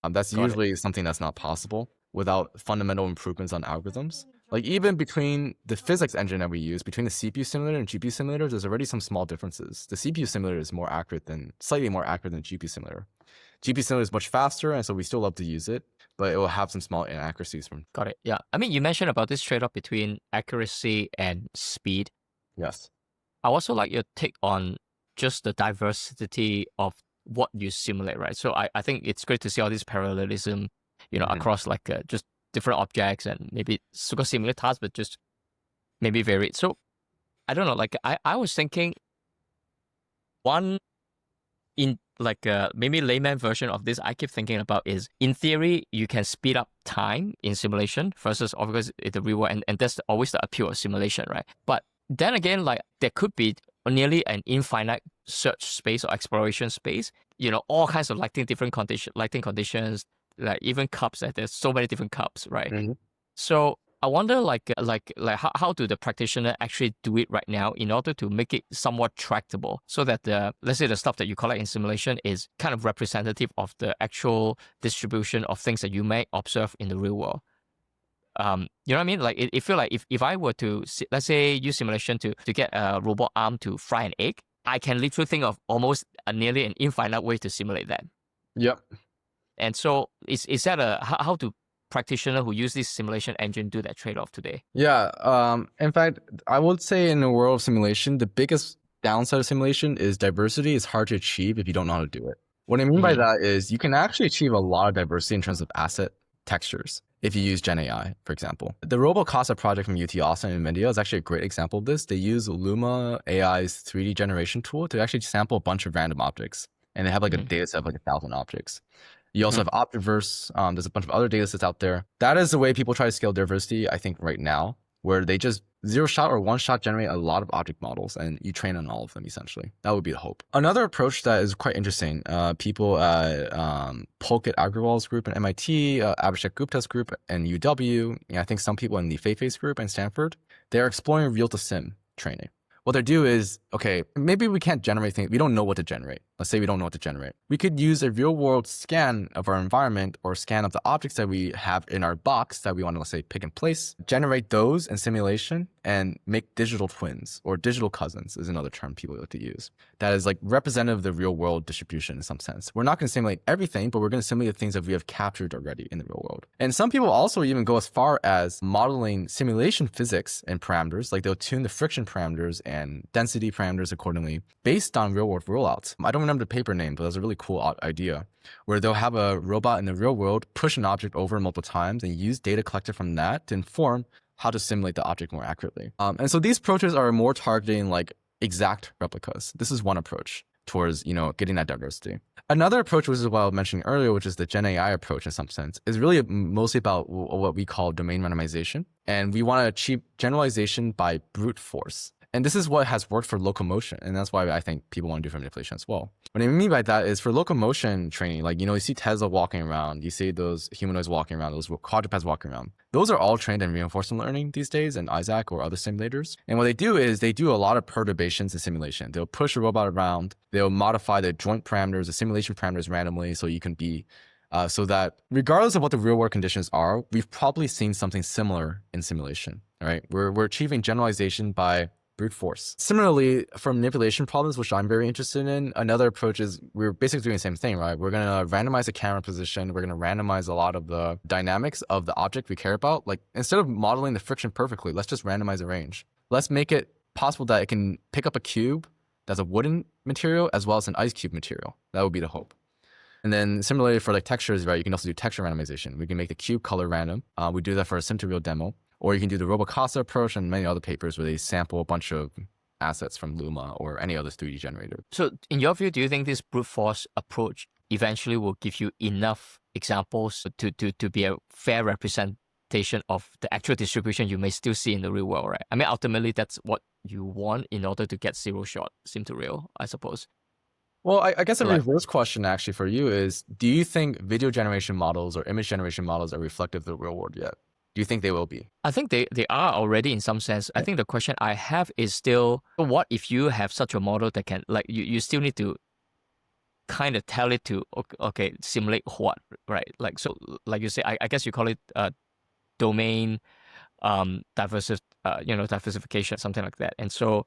That's usually something that's not possible without fundamental improvements on algorithms. Like even between the physics engine that we use, between the CPU simulator and GPU simulator, there's already some small differences. The CPU simulator is slightly more accurate than GPU simulator. GPU simulator is much faster, and so we still love to use it, but it will have some small inaccuracies from. Got it. Yeah. I mean, you mentioned about this trade-off between accuracy and speed. Yes. I also like your take on just the diversity of what you simulate, right? So I think it's great to see all this parallelism, across like just different objects and maybe super similar tasks, but just maybe varied. So I don't know, like I was thinking one in like maybe layman version of this I keep thinking about is, in theory, you can speed up time in simulation versus obviously the real world, and that's always the appeal of simulation, right? But then again, like there could be nearly an infinite search space or exploration space, all kinds of lighting conditions, like even cups, there's so many different cups, right? So I wonder like how do the practitioner actually do it right now in order to make it somewhat tractable, so that let's say the stuff that you collect in simulation is kind of representative of the actual distribution of things that you may observe in the real world. You know what I mean? Like it feel like if I were to let's say use simulation to get a robot arm to fry an egg, I can literally think of almost nearly an infinite way to simulate that. Yep. And so is that how do practitioner who use this simulation engine do that trade-off today? Yeah. In fact, I would say in the world of simulation, the biggest downside of simulation is diversity is hard to achieve if you don't know how to do it. What I mean by that is you can actually achieve a lot of diversity in terms of asset textures if you use Gen AI, for example. The Robocasa project from UT Austin and NVIDIA is actually a great example of this. They use Luma AI's 3D generation tool to actually sample a bunch of random objects. And they have like a data set of like 1,000 objects. You also have Optiverse. There's a bunch of other data sets out there. That is the way people try to scale diversity, I think, right now, where they just zero-shot or one-shot generate a lot of object models, and you train on all of them, essentially. That would be the hope. Another approach that is quite interesting, people at Pulkit Agrawal's group at MIT, Abhishek Gupta's group and UW, I think some people in the Fei-Fei's group and Stanford, they're exploring real-to-sim training. What they do is, okay, maybe we can't generate things. We don't know what to generate. Let's say we don't know what to generate. We could use a real world scan of our environment or scan of the objects that we have in our box that we want to, let's say, pick and place, generate those in simulation and make digital twins, or digital cousins is another term people like to use. That is like representative of the real world distribution in some sense. We're not going to simulate everything, but we're going to simulate the things that we have captured already in the real world. And some people also even go as far as modeling simulation physics and parameters, like they'll tune the friction parameters and density parameters accordingly based on real world rollouts. I don't remember the paper name, but it was a really cool idea where they'll have a robot in the real world push an object over multiple times and use data collected from that to inform how to simulate the object more accurately. And so these approaches are more targeting like exact replicas. This is one approach towards, getting that diversity. Another approach, which is what I was mentioning earlier, which is the Gen AI approach in some sense, is really mostly about what we call domain randomization. And we want to achieve generalization by brute force. And this is what has worked for locomotion. And that's why I think people want to do for manipulation as well. What I mean by that is for locomotion training, like, you see Tesla walking around, you see those humanoids walking around, those quadrupeds walking around. Those are all trained in reinforcement learning these days in Isaac or other simulators. And what they do is they do a lot of perturbations in simulation. They'll push a robot around. They'll modify the joint parameters, the simulation parameters randomly so you can be so that regardless of what the real world conditions are, we've probably seen something similar in simulation, right? We're achieving generalization by brute force. Similarly, for manipulation problems, which I'm very interested in, another approach is we're basically doing the same thing, right? We're going to randomize the camera position. We're going to randomize a lot of the dynamics of the object we care about. Like, instead of modeling the friction perfectly, let's just randomize the range. Let's make it possible that it can pick up a cube that's a wooden material as well as an ice cube material. That would be the hope. And then similarly for like textures, right? You can also do texture randomization. We can make the cube color random. We do that for a sim-to-real demo. Or you can do the Robotics approach and many other papers where they sample a bunch of assets from Luma or any other 3D generator. So in your view, do you think this brute force approach eventually will give you enough examples to be a fair representation of the actual distribution you may still see in the real world, right? I mean, ultimately, that's what you want in order to get zero shot sim to real, I suppose. Well, I guess a reverse question actually for you is, do you think video generation models or image generation models are reflective of the real world yet? Do you think they will be? I think they are already in some sense. I think the question I have is still, what if you have such a model that can, like, you still need to kind of tell it to, okay, simulate what, right? Like, so, like you say, I guess you call it domain diversification, something like that. And so,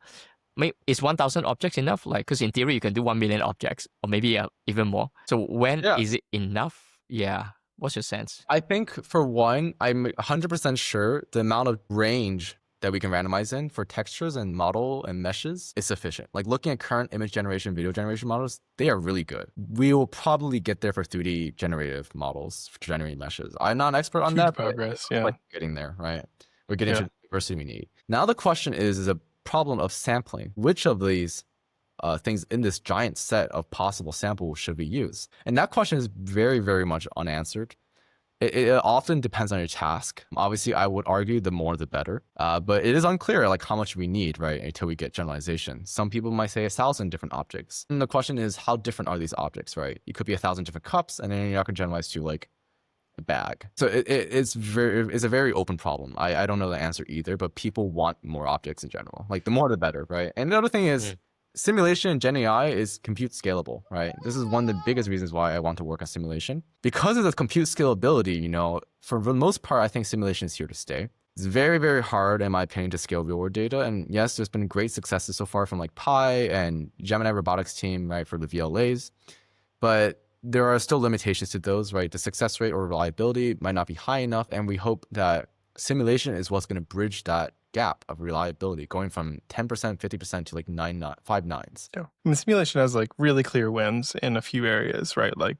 is 1,000 objects enough? Like, because in theory, you can do 1 million objects or maybe even more. So when is it enough? Yeah. What's your sense? I think for one, I'm 100% sure the amount of range that we can randomize in for textures and model and meshes is sufficient. Like looking at current image generation, video generation models, they are really good. We will probably get there for 3D generative models for generating meshes. I'm not an expert on that, progress, but like getting there, right? We're getting to the diversity we need. Now the question is a problem of sampling. Which of these things in this giant set of possible samples should we use? And that question is very, very much unanswered. It often depends on your task. Obviously, I would argue the more the better, but it is unclear like how much we need, right, until we get generalization. Some people might say 1,000 different objects. And the question is, how different are these objects, right? It could be 1,000 different cups, and then you're not going to generalize to like a bag. So it's a very open problem. I don't know the answer either, but people want more objects in general. Like the more the better, right? And the other thing is, simulation in Gen AI is compute scalable, right? This is one of the biggest reasons why I want to work on simulation. Because of the compute scalability, for the most part, I think simulation is here to stay. It's very, very hard, in my opinion, to scale real-world data. And yes, there's been great successes so far from like Pi and Gemini Robotics team, right, for the VLAs. But there are still limitations to those, right? The success rate or reliability might not be high enough. And we hope that simulation is what's going to bridge that gap of reliability, going from 10%, 50% to like 5 nines. Yeah. And the simulation has like really clear wins in a few areas, right? Like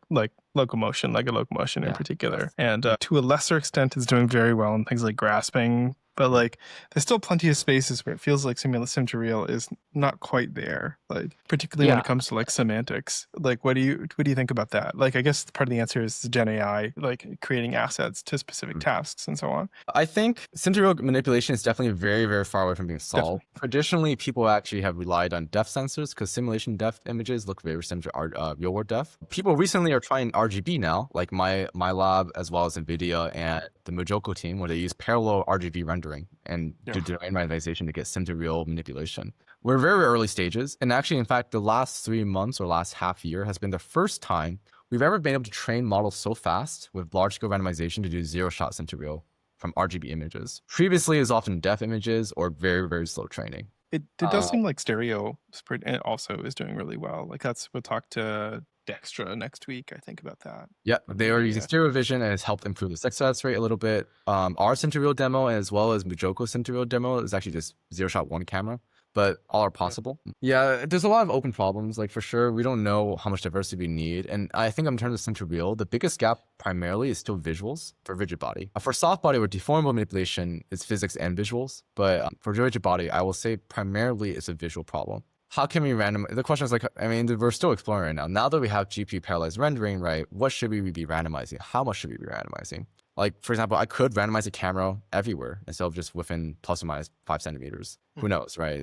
locomotion, like a locomotion in particular. And to a lesser extent, it's doing very well in things like grasping. But like, there's still plenty of spaces where it feels like sim to real is not quite there. Like, particularly when it comes to like semantics. Like, what do you think about that? Like, I guess part of the answer is Gen AI, like creating assets to specific tasks and so on. I think sim to real manipulation is definitely very, very far away from being solved. Traditionally, people actually have relied on depth sensors because simulation depth images look very similar to real world depth. People recently are trying RGB now, like my lab as well as NVIDIA and the Mojoko team, where they use parallel RGB rendering rendering and do domain randomization to get sim to real manipulation. We're very early stages. And actually, in fact, the last 3 months or last half year has been the first time we've ever been able to train models so fast with large scale randomization to do 0-shot sim to real from RGB images. Previously, it was often depth images or very, very slow training. It does seem like stereo and also is doing really well. Like we'll talk to Dextra next week, I think, about that. Yeah, they are using stereo vision and it's helped improve the success rate a little bit. Our sim to real demo as well as Mujoko's sim to real demo is actually just 0-shot one camera, but all are possible. Yeah, there's a lot of open problems, like for sure. We don't know how much diversity we need. And I think in terms of sim to real, the biggest gap primarily is still visuals for rigid body. For soft body or deformable manipulation, it's physics and visuals. But for rigid body, I will say primarily it's a visual problem. How can we randomize? The question is like, I mean, we're still exploring right now. Now that we have GPU parallelized rendering, right, what should we be randomizing? How much should we be randomizing? Like, for example, I could randomize a camera everywhere instead of just within plus or minus 5 centimeters. Who knows, right?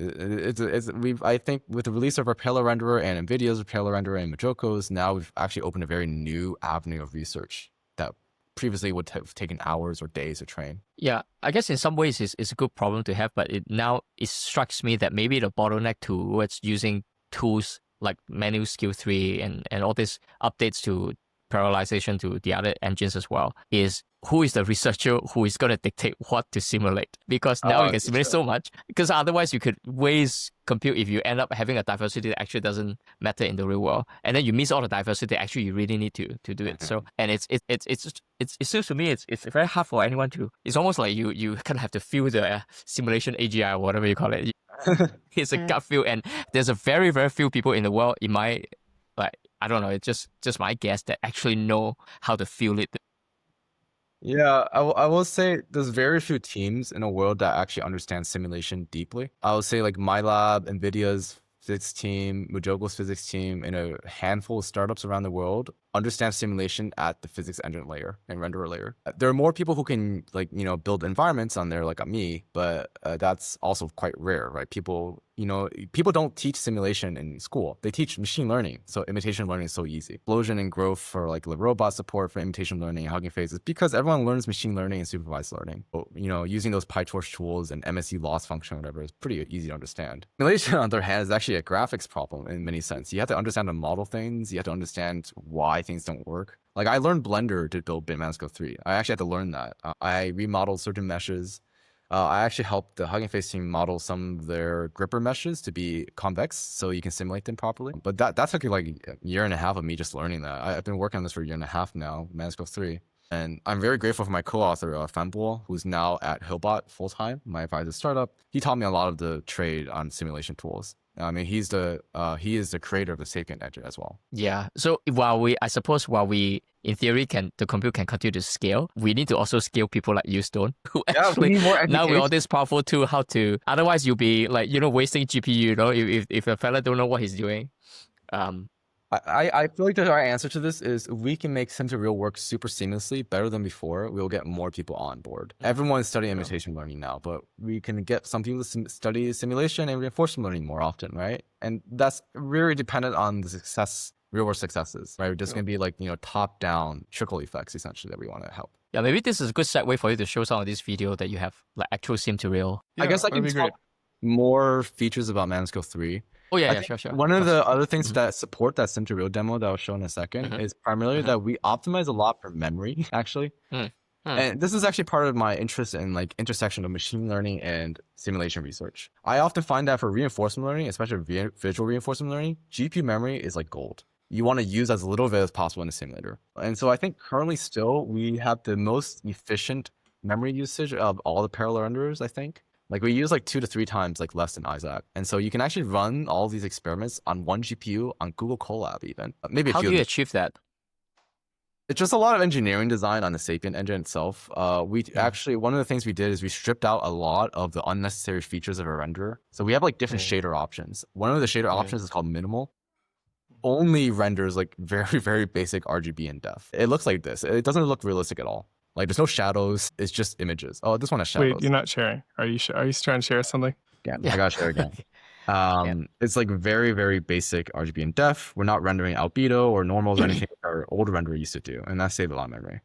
I think with the release of our parallel renderer and NVIDIA's parallel renderer and Mujoko's, now we've actually opened a very new avenue of research that previously would have taken hours or days to train. Yeah, I guess in some ways it's a good problem to have, but it strikes me that maybe the bottleneck towards using tools like ManiSkill3 and all these updates to parallelization to the other engines as well is who is the researcher who is going to dictate what to simulate, because now you can simulate so much, because otherwise you could waste compute if you end up having a diversity that actually doesn't matter in the real world, and then you miss all the diversity that actually you really need to do it. So and it seems to me it's very hard for anyone to, it's almost like you kind of have to feel the simulation AGI or whatever you call it. It's a gut feel, and there's a very, very few people in the world, in my, like, I don't know, it's just my guess, that actually know how to feel it. Yeah, I will say there's very few teams in the world that actually understand simulation deeply. I would say like my lab, NVIDIA's physics team, Mujoko's physics team, and a handful of startups around the world understand simulation at the physics engine layer and renderer layer. There are more people who can build environments on there like me, but that's also quite rare, right? People don't teach simulation in school. They teach machine learning. So imitation learning is so easy. Explosion and growth for like the robot support for imitation learning and Hugging Face is because everyone learns machine learning and supervised learning. So, using those PyTorch tools and MSE loss function or whatever is pretty easy to understand. Simulation, on the other hand, is actually a graphics problem in many sense. You have to understand how to model things. You have to understand why things don't work. Like I learned Blender to build ManiSkill3. I actually had to learn that. I remodeled certain meshes. I actually helped the Hugging Face team model some of their gripper meshes to be convex so you can simulate them properly. But that took like a year and a half of me just learning that. I've been working on this for a year and a half now, ManiSkill3. And I'm very grateful for my co-author, Fanbol, who's now at Hillbot full-time, my advisor startup. He taught me a lot of the trade on simulation tools. I mean, he is the creator of the Sapient engine as well. Yeah. So while we in theory the compute can continue to scale, we need to also scale people like you, Stone, who actually we need more now with all this powerful tool, how to, otherwise you'll be like, wasting GPU, if a fella don't know what he's doing. I feel like the right answer to this is if we can make sim to real work super seamlessly, better than before, we'll get more people on board. Everyone is studying imitation learning now, but we can get some people to study simulation and reinforcement learning more often, right? And that's really dependent on the real world successes, right? There's going to be like, top down trickle effects essentially that we want to help. Yeah, maybe this is a good segue for you to show some of these videos that you have, like actual sim to real. I guess I can talk more features about ManiSkill3. Oh yeah, sure. One of the other things that support that sim to real demo that I'll show in a second is primarily that we optimize a lot for memory, actually. And this is actually part of my interest in like intersection of machine learning and simulation research. I often find that for reinforcement learning, especially visual reinforcement learning, GPU memory is like gold. You want to use as little of it as possible in a simulator. And so I think currently still we have the most efficient memory usage of all the parallel renderers, I think. Like we use like 2 to 3 times like less than Isaac. And so you can actually run all these experiments on one GPU on Google Colab even. Maybe how do you achieve that? It's just a lot of engineering design on the Sapient engine itself. Actually, one of the things we did is we stripped out a lot of the unnecessary features of a renderer. So we have like different shader options. One of the shader options is called minimal. Only renders like very, very basic RGB and depth. It looks like this. It doesn't look realistic at all. Like there's no shadows. It's just images. Oh, this one has shadows. Wait, you're not sharing. Are you trying to share something? Yeah, I gotta share again. It's like very, very basic RGB and depth. We're not rendering albedo or normals or anything our old renderer used to do, and that saved a lot of memory.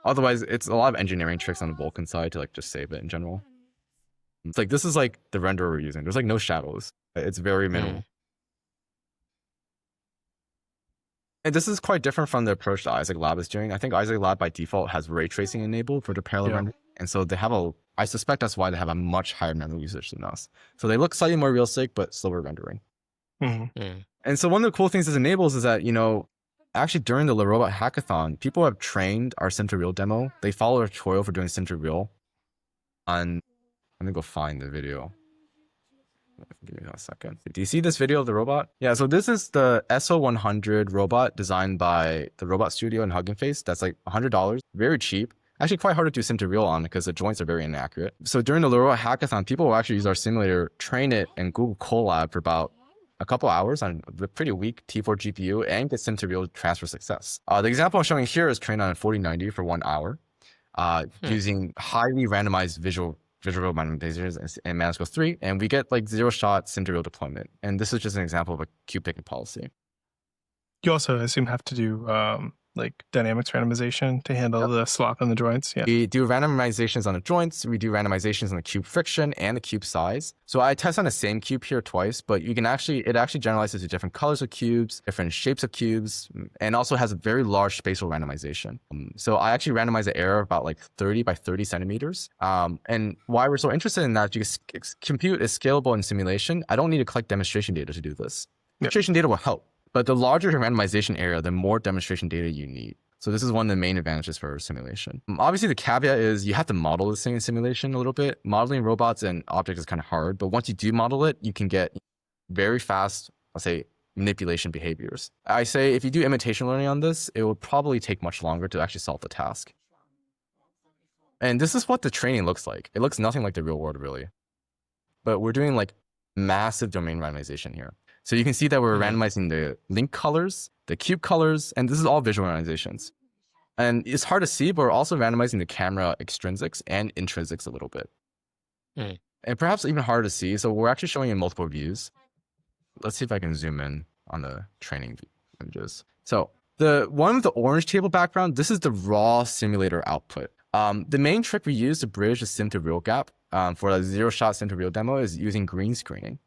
Otherwise, it's a lot of engineering tricks on the Vulkan side to like just save it in general. It's like this is like the renderer we're using. There's like no shadows. It's very minimal. And this is quite different from the approach that Isaac Lab is doing. I think Isaac Lab by default has ray tracing enabled for the parallel render. And so they have I suspect that's why they have a much higher memory usage than us. So they look slightly more realistic, but slower rendering. And so one of the cool things this enables is that, actually during the Robot Hackathon, people have trained our Sim to Real demo. They followed a tutorial for doing Sim to Real. I'm gonna go find the video. Give me a second. Do you see this video of the robot? Yeah, so this is the SO100 robot designed by the Robot Studio in Hugging Face. That's like $100, very cheap. Actually quite hard to do Sim to Real on because the joints are very inaccurate. So during the Robot Hackathon, people will actually use our simulator, train it in Google Colab for about a couple hours on a pretty weak T4 GPU and get Sim to Real transfer success. The example I'm showing here is trained on a 4090 for 1 hour using highly randomized visual randomizations in ManiSkill3, and we get like 0-shot Sim to Real deployment. And this is just an example of a cube picking policy. You also, I assume, have to do like dynamics randomization to handle the slop in the joints. Yeah. We do randomizations on the joints. We do randomizations on the cube friction and the cube size. So I test on the same cube here twice, but it actually generalizes to different colors of cubes, different shapes of cubes, and also has a very large spatial randomization. So I actually randomize the error about like 30 by 30 centimeters. And why we're so interested in that, because compute is scalable in simulation. I don't need to collect demonstration data to do this. Demonstration data will help. But the larger the randomization area, the more demonstration data you need. So this is one of the main advantages for simulation. Obviously, the caveat is you have to model this thing in simulation a little bit. Modeling robots and objects is kind of hard, but once you do model it, you can get very fast, I'll say, manipulation behaviors. I say if you do imitation learning on this, it will probably take much longer to actually solve the task. And this is what the training looks like. It looks nothing like the real world, really. But we're doing like massive domain randomization here. So you can see that we're randomizing the link colors, the cube colors, and this is all visual randomizations. And it's hard to see, but we're also randomizing the camera extrinsics and intrinsics a little bit. And perhaps even harder to see. So we're actually showing in multiple views. Let's see if I can zoom in on the training images. So the one with the orange table background, this is the raw simulator output. The main trick we use to bridge the sim to real gap for a 0-shot sim to real demo is using green screening.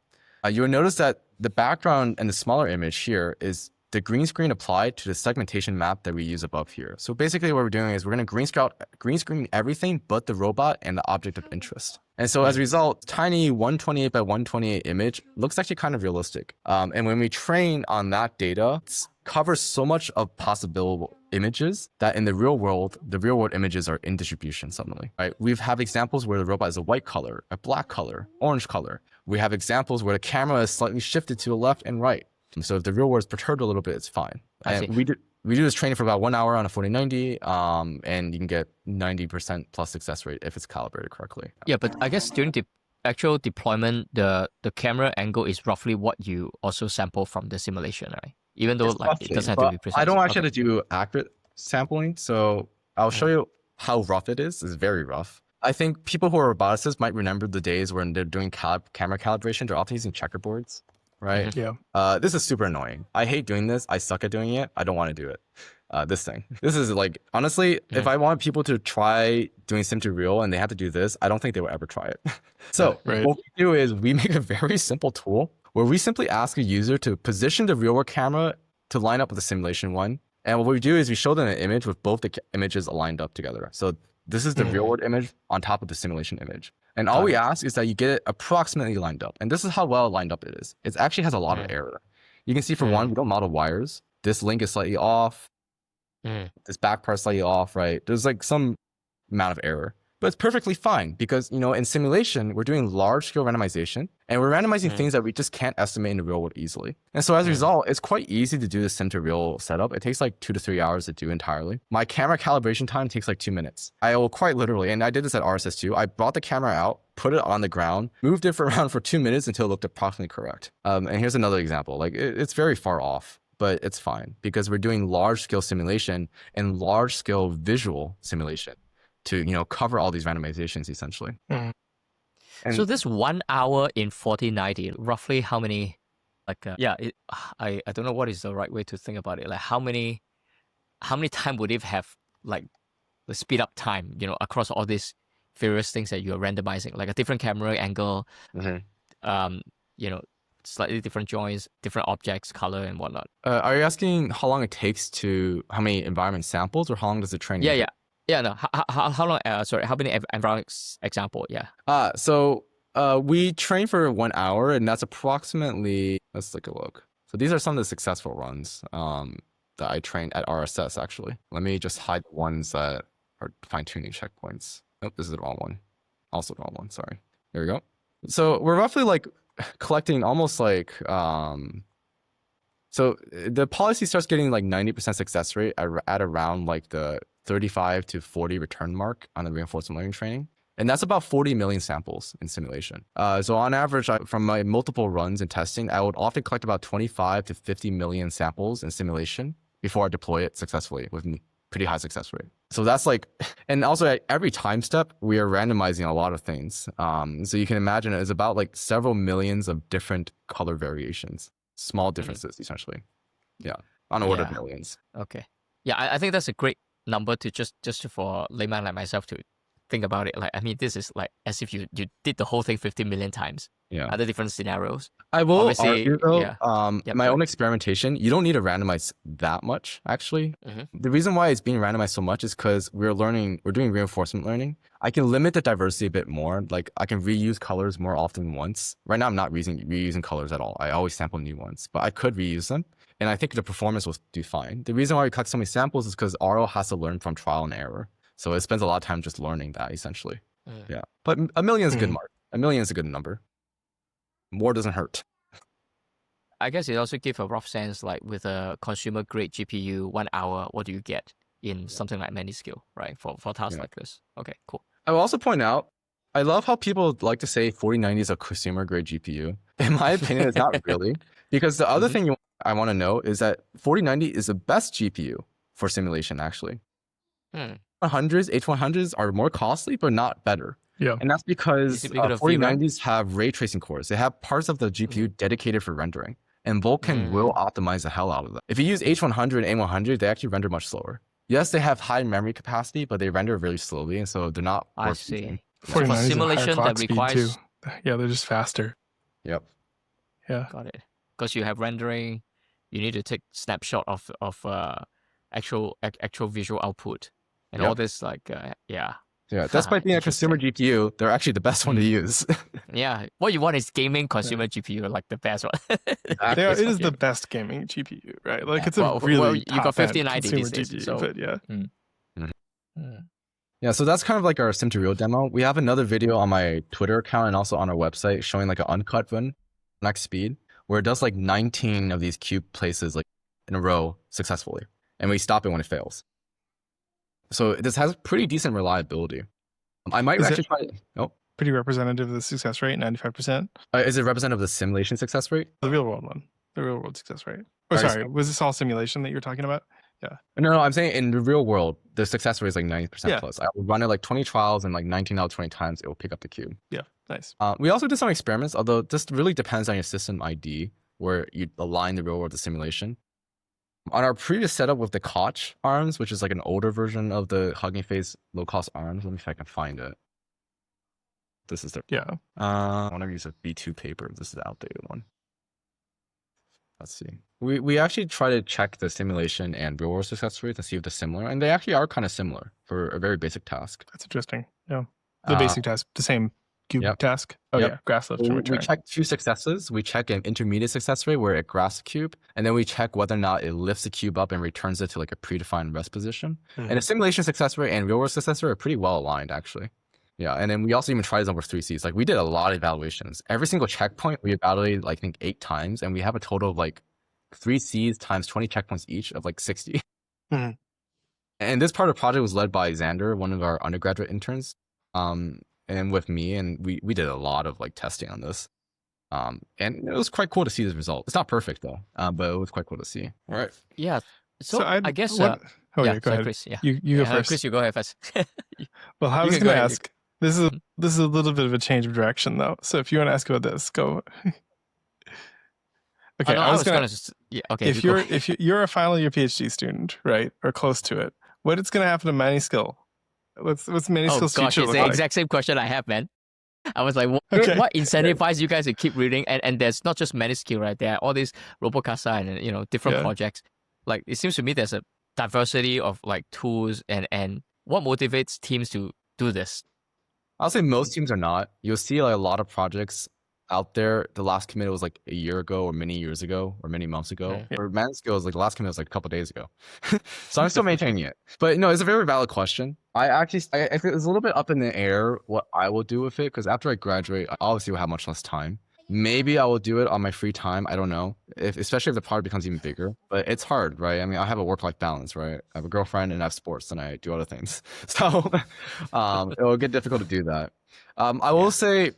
You'll notice that the background and the smaller image here is the green screen applied to the segmentation map that we use above here. So basically what we're doing is we're going to green screen everything but the robot and the object of interest. And so as a result, tiny 128 by 128 image looks actually kind of realistic. And when we train on that data, it covers so much of possible images that in the real world images are in distribution suddenly. Right? We have examples where the robot is a white color, a black color, orange color. We have examples where the camera is slightly shifted to the left and right. So if the real world is perturbed a little bit, it's fine. And we do this training for about 1 hour on a 4090, and you can get 90% plus success rate if it's calibrated correctly. Yeah, but I guess during the actual deployment, the camera angle is roughly what you also sample from the simulation, right? Even though it doesn't have to be precise. I don't actually have to do accurate sampling, so I'll show you how rough it is. It's very rough. I think people who are roboticists might remember the days when they're doing camera calibration. They're often using checkerboards, right? Yeah. This is super annoying. I hate doing this. I suck at doing it. I don't want to do it. This thing. This is like, honestly, if I want people to try doing sim to real and they have to do this, I don't think they will ever try it. So what we do is we make a very simple tool where we simply ask a user to position the real world camera to line up with the simulation one. And what we do is we show them an image with both the images aligned up together. So this is the real world image on top of the simulation image. And all we ask is that you get it approximately lined up. And this is how well lined up it is. It actually has a lot of error. You can see for one, we don't model wires. This link is slightly off. This back part is slightly off, right? There's like some amount of error. But it's perfectly fine because, in simulation, we're doing large scale randomization and we're randomizing things that we just can't estimate in the real world easily. And so as a result, it's quite easy to do the sim to real setup. It takes like 2 to 3 hours to do entirely. My camera calibration time takes like 2 minutes. I will quite literally, and I did this at RSS2, I brought the camera out, put it on the ground, moved it around for 2 minutes until it looked approximately correct. And here's another example. Like it's very far off, but it's fine because we're doing large scale simulation and large scale visual simulation to cover all these randomizations essentially. And so this 1 hour in 4090, roughly how many? I don't know what is the right way to think about it. Like how many time would it have like speed up time, across all these various things that you're randomizing, like a different camera angle, um, slightly different joints, different objects, color and whatnot. Are you asking how long it takes how many environment samples, or how long does the training take? Yeah, no. How long? Sorry, how many environment example? Yeah. So we train for 1 hour, and that's approximately. Let's take a look. So these are some of the successful runs that I trained at RSS. Actually, let me just hide the ones that are fine-tuning checkpoints. Oh, this is the wrong one. Also the wrong one. Sorry. There we go. So we're roughly like collecting almost like so the policy starts getting like 90% success rate at around like the 35 to 40 return mark on the reinforcement learning training. And that's about 40 million samples in simulation. So on average, from my multiple runs and testing, I would often collect about 25 to 50 million samples in simulation before I deploy it successfully with pretty high success rate. So that's like, and also at every time step, we are randomizing a lot of things. So you can imagine it's about like several millions of different color variations, small differences essentially. Yeah, on order of millions. Okay. Yeah, I think that's a great number to just for layman like myself to think about it. Like, I mean, this is like as if you did the whole thing 50 million times. Yeah. Other different scenarios. I will Obviously, argue though, my own experimentation, you don't need to randomize that much actually. The reason why it's being randomized so much is because we're doing reinforcement learning. I can limit the diversity a bit more. Like I can reuse colors more often than once. Right now I'm not reusing colors at all. I always sample new ones, but I could reuse them. And I think the performance will do fine. The reason why we collect so many samples is because RL has to learn from trial and error. So it spends a lot of time just learning that essentially. Yeah. But a million is a good mark. A million is a good number. More doesn't hurt. I guess it also gives a rough sense, like with a consumer grade GPU, 1 hour, what do you get in something like ManiSkill, right? For tasks like this. Okay, cool. I will also point out, I love how people like to say 4090 is a consumer grade GPU. In my opinion, it's not really. Because the other thing I want to know is that 4090 is the best GPU for simulation, actually. 100s, H100s are more costly, but not better. Yeah. And that's because 4090s have ray tracing cores. They have parts of the GPU dedicated for rendering. And Vulkan will optimize the hell out of that. If you use H100 and A100, they actually render much slower. Yes, they have high memory capacity, but they render really slowly, and so they're not. I see. For simulation that requires. Yeah, they're just faster. Yep. Yeah. Got it. Because you have rendering, you need to take snapshot of actual visual output, and all this Yeah, despite being a consumer GPU, they're actually the best one to use. Yeah, what you want is gaming consumer GPU, like the best one. It is the best gaming GPU, right? Like it's a really you got 5090 consumer these days, GPU, so. but yeah. Yeah, so that's kind of like our sim to real demo. We have another video on my Twitter account and also on our website showing like an uncut run, max speed, where it does like 19 of these cube places like in a row successfully, and we stop it when it fails. So this has pretty decent reliability. I might actually try it. Oh. Pretty representative of the success rate, 95%. Is it representative of the simulation success rate? The real world one. The real world success rate. Oh, sorry. Was this all simulation that you're talking about? Yeah. No, I'm saying in the real world, the success rate is like 90% plus. I will run it like 20 trials and like 19 out of 20 times it will pick up the cube. Yeah, nice. We also did some experiments, although this really depends on your system ID, where you align the real world to simulation. On our previous setup with the Koch arms, which is like an older version of the Hugging Face low-cost arms, let me see if I can find it. This is the I want to use a B2 paper. This is the outdated one. Let's see. We actually try to check the simulation and real world success rates and see if they're similar, and they actually are kind of similar for a very basic task. That's interesting. Yeah, the basic task, the same cube task. Oh yeah, graph lift and return. We check 2 successes. We check an intermediate success rate where it graphs the cube, and then we check whether or not it lifts the cube up and returns it to like a predefined rest position. And the simulation success rate and real world success rate are pretty well aligned actually. Yeah, and then we also even tried this on with 3Cs. Like we did a lot of evaluations. Every single checkpoint we evaluated like I think 8 times, and we have a total of like 3Cs times 20 checkpoints each of like 60. And this part of the project was led by Xander, one of our undergraduate interns, and with me, and we did a lot of like testing on this. And it was quite cool to see this result. It's not perfect though, but it was quite cool to see. All right. Yeah. So I guess. Go ahead, Chris. Yeah. You go first. Chris, you go ahead first. Well, I was going to ask. This is a little bit of a change of direction though. So if you want to ask about this, go. Okay, I was gonna. Okay. If you're a final year PhD student, right, or close to it, what is going to happen to ManiSkill What's Oh ManiSkill's gosh, future it's look the like? exact same question I have, man. I was like, Okay. what incentivizes you guys to keep reading? And there's not just ManiSkill, right? There are all these Robocasa and different Yeah. projects. Like it seems to me there's a diversity of like tools and what motivates teams to do this. I'll say most teams are not. You'll see like a lot of projects out there. The last commit was like a year ago or many years ago or many months ago. Yeah. For ManiSkill, like the last commit was like a couple days ago. So I'm still maintaining it. But no, it's a very valid question. I think it's a little bit up in the air what I will do with it because after I graduate, I obviously will have much less time. Maybe I will do it on my free time. I don't know. Especially if the product becomes even bigger. But it's hard, right? I mean, I have a work-life balance, right? I have a girlfriend and I have sports and I do other things. So it will get difficult to do that. I will say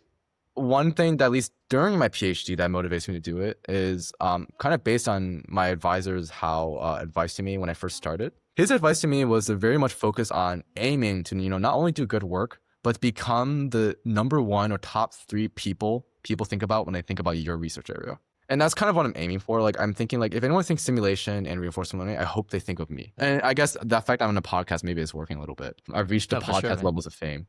one thing that at least during my PhD that motivates me to do it is kind of based on my advisor's advice to me when I first started. His advice to me was to very much focus on aiming to not only do good work, but become the number one or top 3 people think about when they think about your research area. And that's kind of what I'm aiming for. Like I'm thinking like if anyone thinks simulation and reinforcement learning, I hope they think of me. And I guess the fact I'm on a podcast maybe is working a little bit. I've reached the No, for sure, podcast man. levels of fame.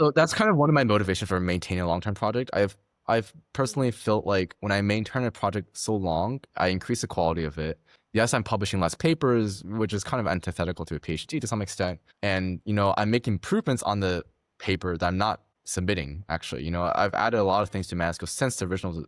So that's kind of one of my motivations for maintaining a long-term project. I've personally felt like when I maintain a project so long, I increase the quality of it. Yes, I'm publishing less papers, which is kind of antithetical to a PhD to some extent. And I'm making improvements on the paper that I'm not submitting. Actually, I've added a lot of things to ManiSkill since the original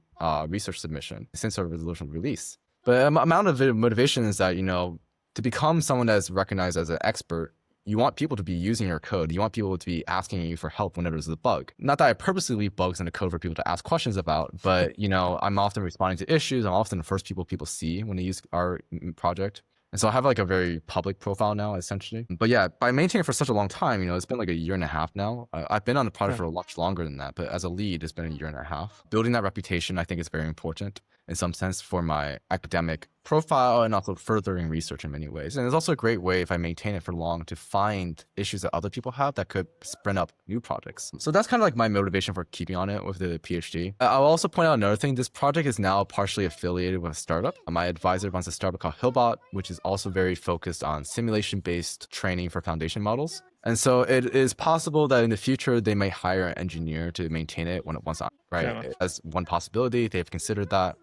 research submission, since our original release. But amount of motivation is that to become someone that's recognized as an expert, you want people to be using your code. You want people to be asking you for help whenever there's a bug. Not that I purposely leave bugs in the code for people to ask questions about, but I'm often responding to issues. I'm often the first people see when they use our project. And so I have like a very public profile now, essentially. But yeah, by maintaining it for such a long time, it's been like a year and a half now. I've been on the project for much longer than that, but as a lead, it's been a year and a half. Building that reputation, I think, is very important in some sense for my academic profile and also furthering research in many ways. And it's also a great way if I maintain it for long to find issues that other people have that could spin up new projects. So that's kind of like my motivation for keeping on it with the PhD. I'll also point out another thing. This project is now partially affiliated with a startup. My advisor runs a startup called Hillbot, which is also very focused on simulation-based training for foundation models. And so it is possible that in the future, they may hire an engineer to maintain it when it wants on, right? As one possibility, they've considered that.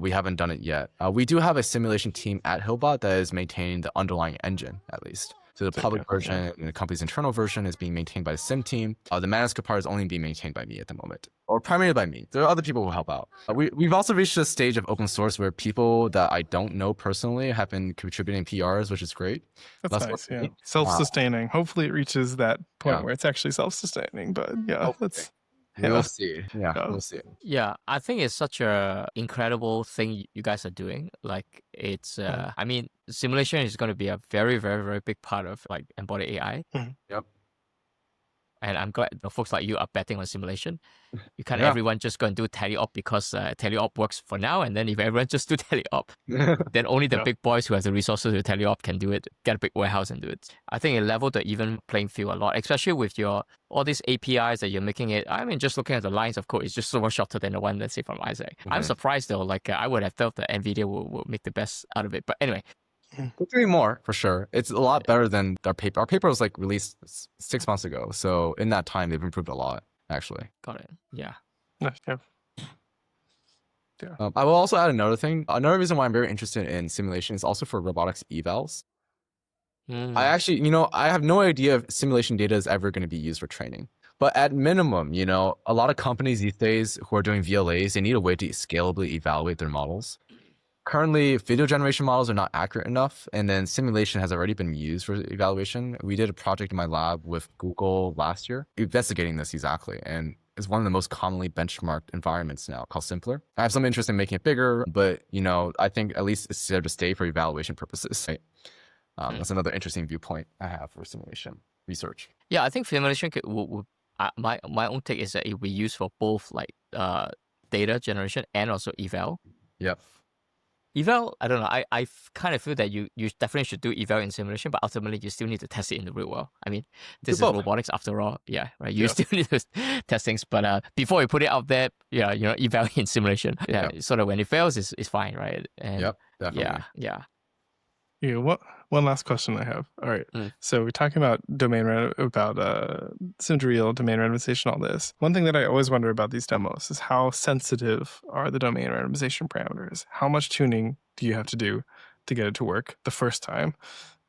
We haven't done it yet. We do have a simulation team at Hillbot that is maintaining the underlying engine, at least. So the public version and the company's internal version is being maintained by the sim team. The ManiSkill part is only being maintained by me at the moment, or primarily by me. There are other people who help out. We've also reached a stage of open source where people that I don't know personally have been contributing PRs, which is great. That's nice, yeah. Self-sustaining. Hopefully it reaches that point where it's actually self-sustaining, but yeah, let's... We'll see. Yeah, we'll see. Yeah, I think it's such a incredible thing you guys are doing. Like it's, I mean, simulation is going to be a very, very, very big part of like embodied AI. Yep. And I'm glad the folks like you are betting on simulation. You can't everyone just go and do teleop because teleop works for now. And then if everyone just do teleop, then only the big boys who have the resources to teleop can do it, get a big warehouse and do it. I think it leveled the even playing field a lot, especially with all these APIs that you're making it. I mean, just looking at the lines of code, it's just so much shorter than the one, let's say, from Isaac. I'm surprised though. Like I would have thought that NVIDIA will make the best out of it. But anyway. We're doing more for sure. It's a lot better than our paper. Our paper was like released 6 months ago. So in that time, they've improved a lot, actually. Got it. Yeah. I will also add another thing. Another reason why I'm very interested in simulation is also for robotics evals. I actually, I have no idea if simulation data is ever going to be used for training. But at minimum, a lot of companies these days who are doing VLAs, they need a way to scalably evaluate their models. Currently, video generation models are not accurate enough, and then simulation has already been used for evaluation. We did a project in my lab with Google last year, investigating this exactly, and it's one of the most commonly benchmarked environments now, called Simpler. I have some interest in making it bigger, but I think at least it's there to stay for evaluation purposes. Right? That's another interesting viewpoint I have for simulation research. Yeah, I think simulation my own take is that it will be used for both like data generation and also eval. Yep. Eval, I don't know. I kind of feel that you definitely should do eval in simulation, but ultimately you still need to test it in the real world. I mean, this is robotics after all. Yeah, right. You still need to test things, but before you put it out there, eval in simulation. Yeah, sort of when it fails, it's fine, right? And yep, definitely. Yeah. Yeah, one last question I have. All right. Mm. So we're talking about sim-to-real, domain randomization, all this. One thing that I always wonder about these demos is how sensitive are the domain randomization parameters? How much tuning do you have to do to get it to work the first time,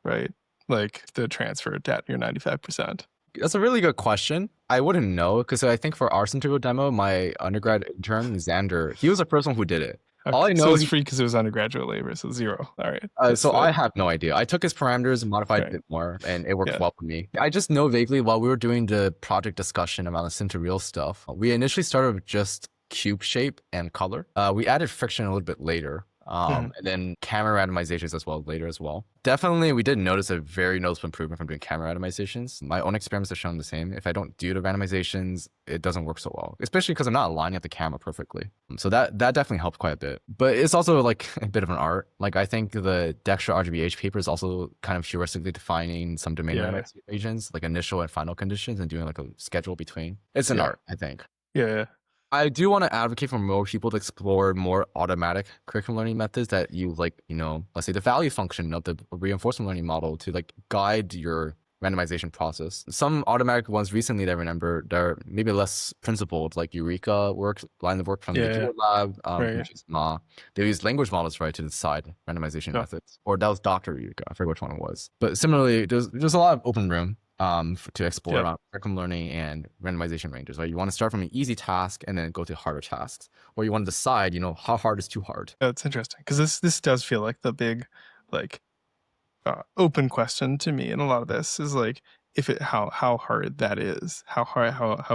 right? Like the transfer at your 95%. That's a really good question. I wouldn't know because I think for our Centrigo demo, my undergrad intern, Xander, he was the first one who did it. All I Okay, so know, it's free because it was undergraduate labor, so 0. All right. so I have no idea. I took his parameters and modified Right. a bit more, and it worked Yeah. well for me. I just know vaguely while we were doing the project discussion about the Sim2Real stuff, we initially started with just cube shape and color. We added friction a little bit later. Mhm. And then camera randomizations as well later as well. Definitely, we did notice a very noticeable improvement from doing camera randomizations. My own experiments have shown the same. If I don't do the randomizations, it doesn't work so well, especially because I'm not aligning up the camera perfectly. So that definitely helped quite a bit. But it's also like a bit of an art. Like I think the Dextra RGBH paper is also kind of heuristically defining some domain randomizations, like initial and final conditions, and doing like a schedule between. It's an art, I think. Yeah. I do want to advocate for more people to explore more automatic curriculum learning methods that you like, let's say the value function of the reinforcement learning model to like guide your randomization process. Some automatic ones recently that I remember, they're maybe less principled, like Eureka line of work from the Keyboard Lab, which is Ma. They use language models, right, to decide randomization methods. Or that was Dr. Eureka, I forget which one it was. But similarly, there's a lot of open room to explore around curriculum learning and randomization ranges, right? You want to start from an easy task and then go to harder tasks, or you want to decide, how hard is too hard. That's interesting because this does feel like the big, like, open question to me, and a lot of this is like how hard that is, how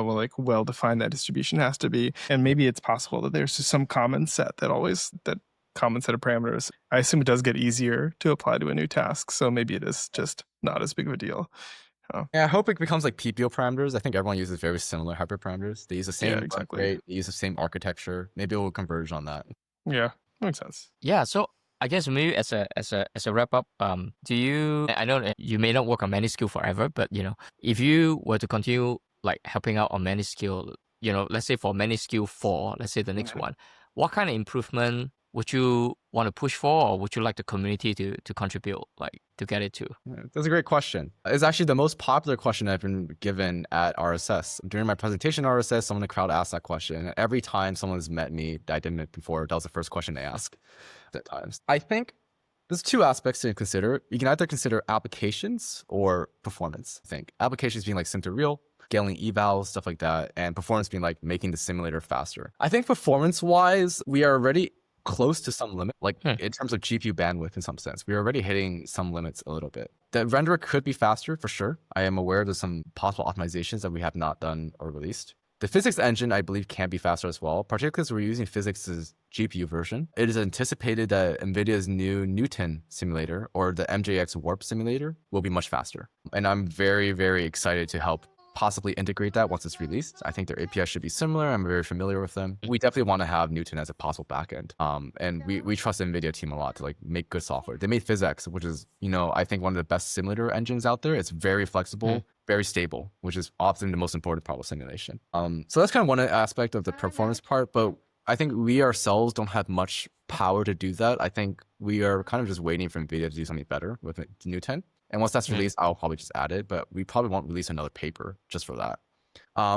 like well defined that distribution has to be, and maybe it's possible that there's just some common set that common set of parameters. I assume it does get easier to apply to a new task, so maybe it is just not as big of a deal. Yeah, I hope it becomes like PPO parameters. I think everyone uses very similar hyperparameters. They use the same exactly. They use the same architecture. Maybe it will converge on that. Yeah, makes sense. Yeah, so I guess maybe as a wrap up, do you? I know that you may not work on ManiSkill forever, but if you were to continue like helping out on ManiSkill, let's say for ManiSkill 4, let's say the next one, what kind of improvement would you want to push for, or would you like the community to contribute, like to get it to? That's a great question. It's actually the most popular question I've been given at RSS. During my presentation at RSS, someone in the crowd asked that question. And every time someone's met me that I didn't meet before, that was the first question they asked at times. I think there's two aspects to consider. You can either consider applications or performance. I think applications being like Sim2Real, scaling evals, stuff like that, and performance being like making the simulator faster. I think performance-wise, we are already close to some limit, like in terms of GPU bandwidth in some sense. We're already hitting some limits a little bit. The renderer could be faster for sure. I am aware there's some possible optimizations that we have not done or released. The physics engine, I believe, can be faster as well, particularly because we're using physics' GPU version. It is anticipated that NVIDIA's new Newton simulator or the MJX Warp simulator will be much faster. And I'm very, very excited to help possibly integrate that once it's released. I think their API should be similar. I'm very familiar with them. We definitely want to have Newton as a possible backend. And we trust the NVIDIA team a lot to like make good software. They made PhysX, which is, I think one of the best simulator engines out there. It's very flexible, very stable, which is often the most important part of simulation. So that's kind of one aspect of the performance part, but I think we ourselves don't have much power to do that. I think we are kind of just waiting for NVIDIA to do something better with Newton. And once that's released, I'll probably just add it, but we probably won't release another paper just for that.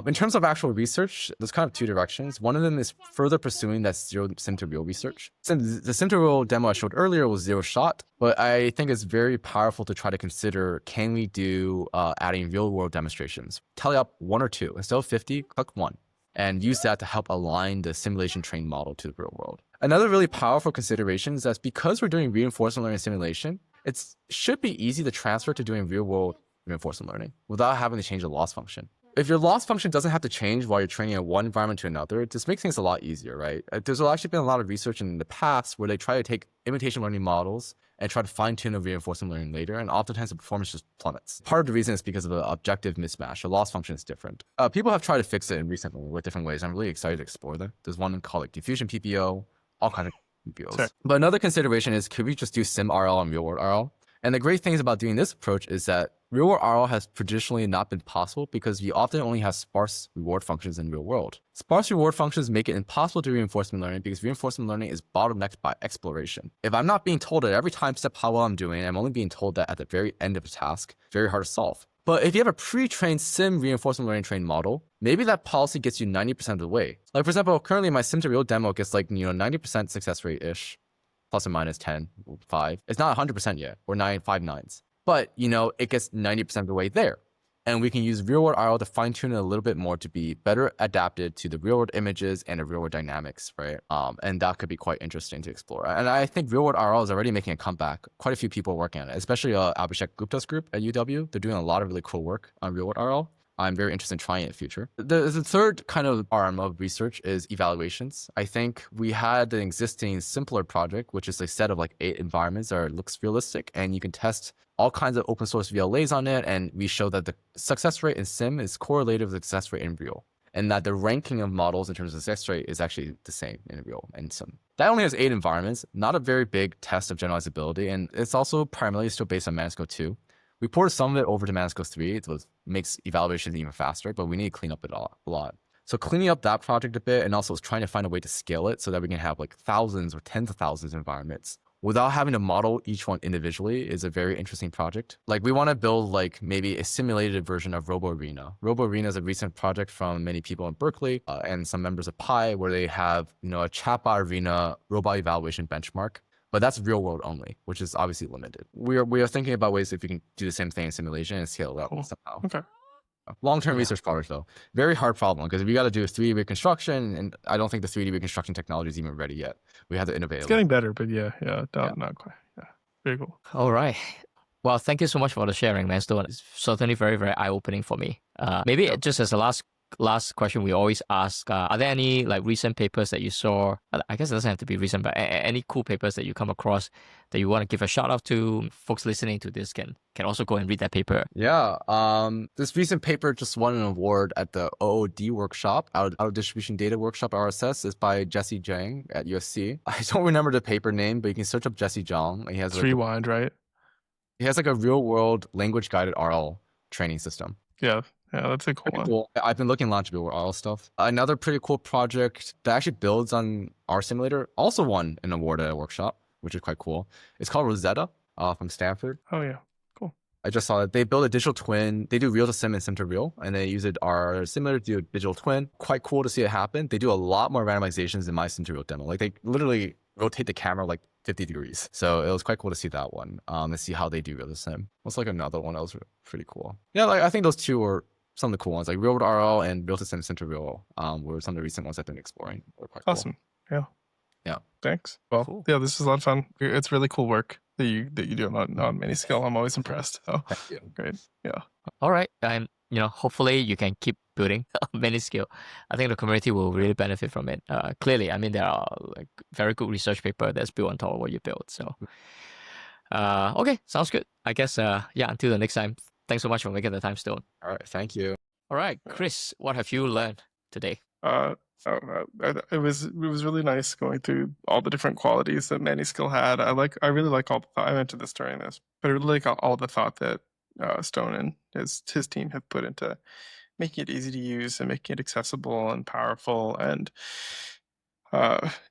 In terms of actual research, there's kind of two directions. One of them is further pursuing that zero sim-to-real research. Since the sim-to-real demo I showed earlier was zero shot, but I think it's very powerful to try to consider, can we do adding real world demonstrations? Tally up 1 or 2. Instead of 50, click 1. And use that to help align the simulation trained model to the real world. Another really powerful consideration is that because we're doing reinforcement learning simulation, it should be easy to transfer to doing real-world reinforcement learning without having to change the loss function. If your loss function doesn't have to change while you're training in one environment to another, it just makes things a lot easier, right? There's actually been a lot of research in the past where they try to take imitation learning models and try to fine-tune a reinforcement learning later, and oftentimes the performance just plummets. Part of the reason is because of the objective mismatch. The loss function is different. People have tried to fix it recently with different ways. I'm really excited to explore them. There's one called like diffusion PPO, all kinds of PPOs. Sure. But another consideration is, could we just do sim RL and real world RL? And the great things about doing this approach is that Real-world RL has traditionally not been possible because we often only have sparse reward functions in real world. Sparse reward functions make it impossible to do reinforcement learning because reinforcement learning is bottlenecked by exploration. If I'm not being told at every time step how well I'm doing, I'm only being told that at the very end of a task, very hard to solve. But if you have a pre-trained sim reinforcement learning trained model, maybe that policy gets you 90% of the way. Like for example, currently my sim to real demo gets like 90% success rate-ish, plus or minus 10, 5. It's not 100% yet, or 5 nines. But, it gets 90% of the way there. And we can use real-world RL to fine-tune it a little bit more to be better adapted to the real-world images and the real-world dynamics, right? And that could be quite interesting to explore. And I think real-world RL is already making a comeback. Quite a few people are working on it, especially Abhishek Gupta's group at UW. They're doing a lot of really cool work on real-world RL. I'm very interested in trying it in the future. The third kind of arm of research is evaluations. I think we had an existing simpler project, which is a set of like 8 environments that looks realistic, and you can test all kinds of open source VLAs on it, and we show that the success rate in sim is correlated with the success rate in real, and that the ranking of models in terms of success rate is actually the same in real and sim. That only has 8 environments, not a very big test of generalizability, and it's also primarily still based on ManiSkill2. We ported some of it over to ManiSkill3. It makes evaluation even faster, but we need to clean up it a lot. So cleaning up that project a bit, and also trying to find a way to scale it so that we can have like thousands or tens of thousands of environments without having to model each one individually is a very interesting project. Like we want to build like maybe a simulated version of RoboArena. RoboArena is a recent project from many people in Berkeley and some members of Pi where they have, a chatbot arena robot evaluation benchmark. But that's real world only, which is obviously limited. We are thinking about ways if we can do the same thing in simulation and scale it up somehow. Okay. Long-term research project though. Very hard problem because we got to do a 3D reconstruction, and I don't think the 3D reconstruction technology is even ready yet. We have to innovate. It's getting better, but not quite. Yeah, very cool. All right. Well, thank you so much for the sharing, man. Stone. It's certainly very, very eye-opening for me. Maybe just as a last question we always ask, are there any like recent papers that you saw? I guess it doesn't have to be recent, but any cool papers that you come across that you want to give a shout out to? Folks listening to this can also go and read that paper. Yeah. This recent paper just won an award at the OOD workshop, out of distribution data workshop RSS. Is by Jesse Zhang at USC. I don't remember the paper name, but you can search up Jesse Zhang. He has like Rewind, right? He has like a real world language guided RL training system. Yeah, that's a cool one. Cool. I've been looking at launch real world RL stuff. Another pretty cool project that actually builds on R Simulator also won an award at a workshop, which is quite cool. It's called Rosetta from Stanford. Oh yeah, cool. I just saw that they build a digital twin. They do real to sim and sim to real, and they use R Simulator to do a digital twin. Quite cool to see it happen. They do a lot more randomizations than my sim to real demo. Like they literally rotate the camera like 50 degrees. So it was quite cool to see that one and see how they do real to sim. What's like another one that was pretty cool. Yeah, like I think those two were some of the cool ones, like real world RL and real to sim to real were some of the recent ones I've been exploring. Were quite awesome. Cool. Yeah. Thanks. Well, cool. Yeah, this is a lot of fun. It's really cool work that you do on ManiSkill. I'm always impressed. So great. Yeah. All right. Hopefully you can keep building ManiSkill. I think the community will really benefit from it. Clearly, I mean, there are like very good research paper that's built on top of what you built. So, okay, sounds good. I guess, until the next time. Thanks so much for making the time, Stone. All right, thank you. All right, Chris, what have you learned today? It was really nice going through all the different qualities that ManiSkill had. I really like all the thought. I mentioned this during this, but I really like all the thought that Stone and his team have put into making it easy to use and making it accessible and powerful and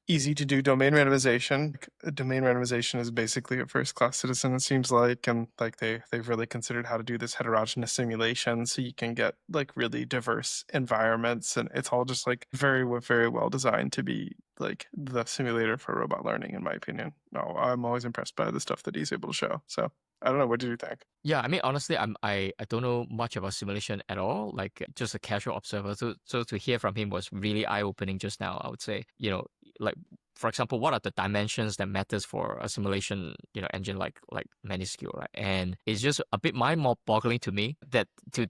easy to do domain randomization. Domain randomization is basically a first-class citizen, it seems like, and like they've really considered how to do this heterogeneous simulation so you can get like really diverse environments, and it's all just like very, very well designed to be like the simulator for robot learning, in my opinion. No, I'm always impressed by the stuff that he's able to show. So I don't know. What did you think? Yeah, I mean, honestly, I don't know much about simulation at all. Like just a casual observer. So to hear from him was really eye-opening just now. I would say, like for example, what are the dimensions that matters for a simulation, engine like ManiSkill, right? And it's just a bit mind-boggling to me that to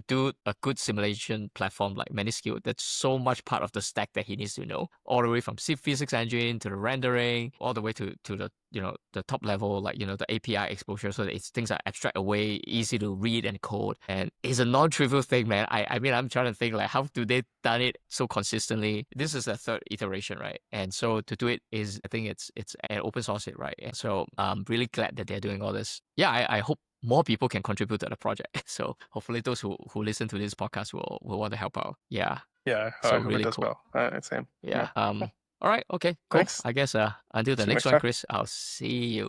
do a good simulation platform like ManiSkill, that's so much part of the stack that he needs to know, all the way from physics engine to the rendering, all the way to the the top level, like, the API exposure, so that things are abstract away, easy to read and code. And it's a non-trivial thing, man. I mean, I'm trying to think, like, how do they done it so consistently? This is the third iteration, right? And so to do it is, I think it's an open source it, right? And so I'm really glad that they're doing all this. Yeah, I hope more people can contribute to the project. So hopefully those who listen to this podcast will want to help out. Yeah. Yeah, So I hope really it does cool. well. Same. Yeah. All right. Okay. Cool. Thanks. I guess until the See you next next one, time. Chris, I'll see you.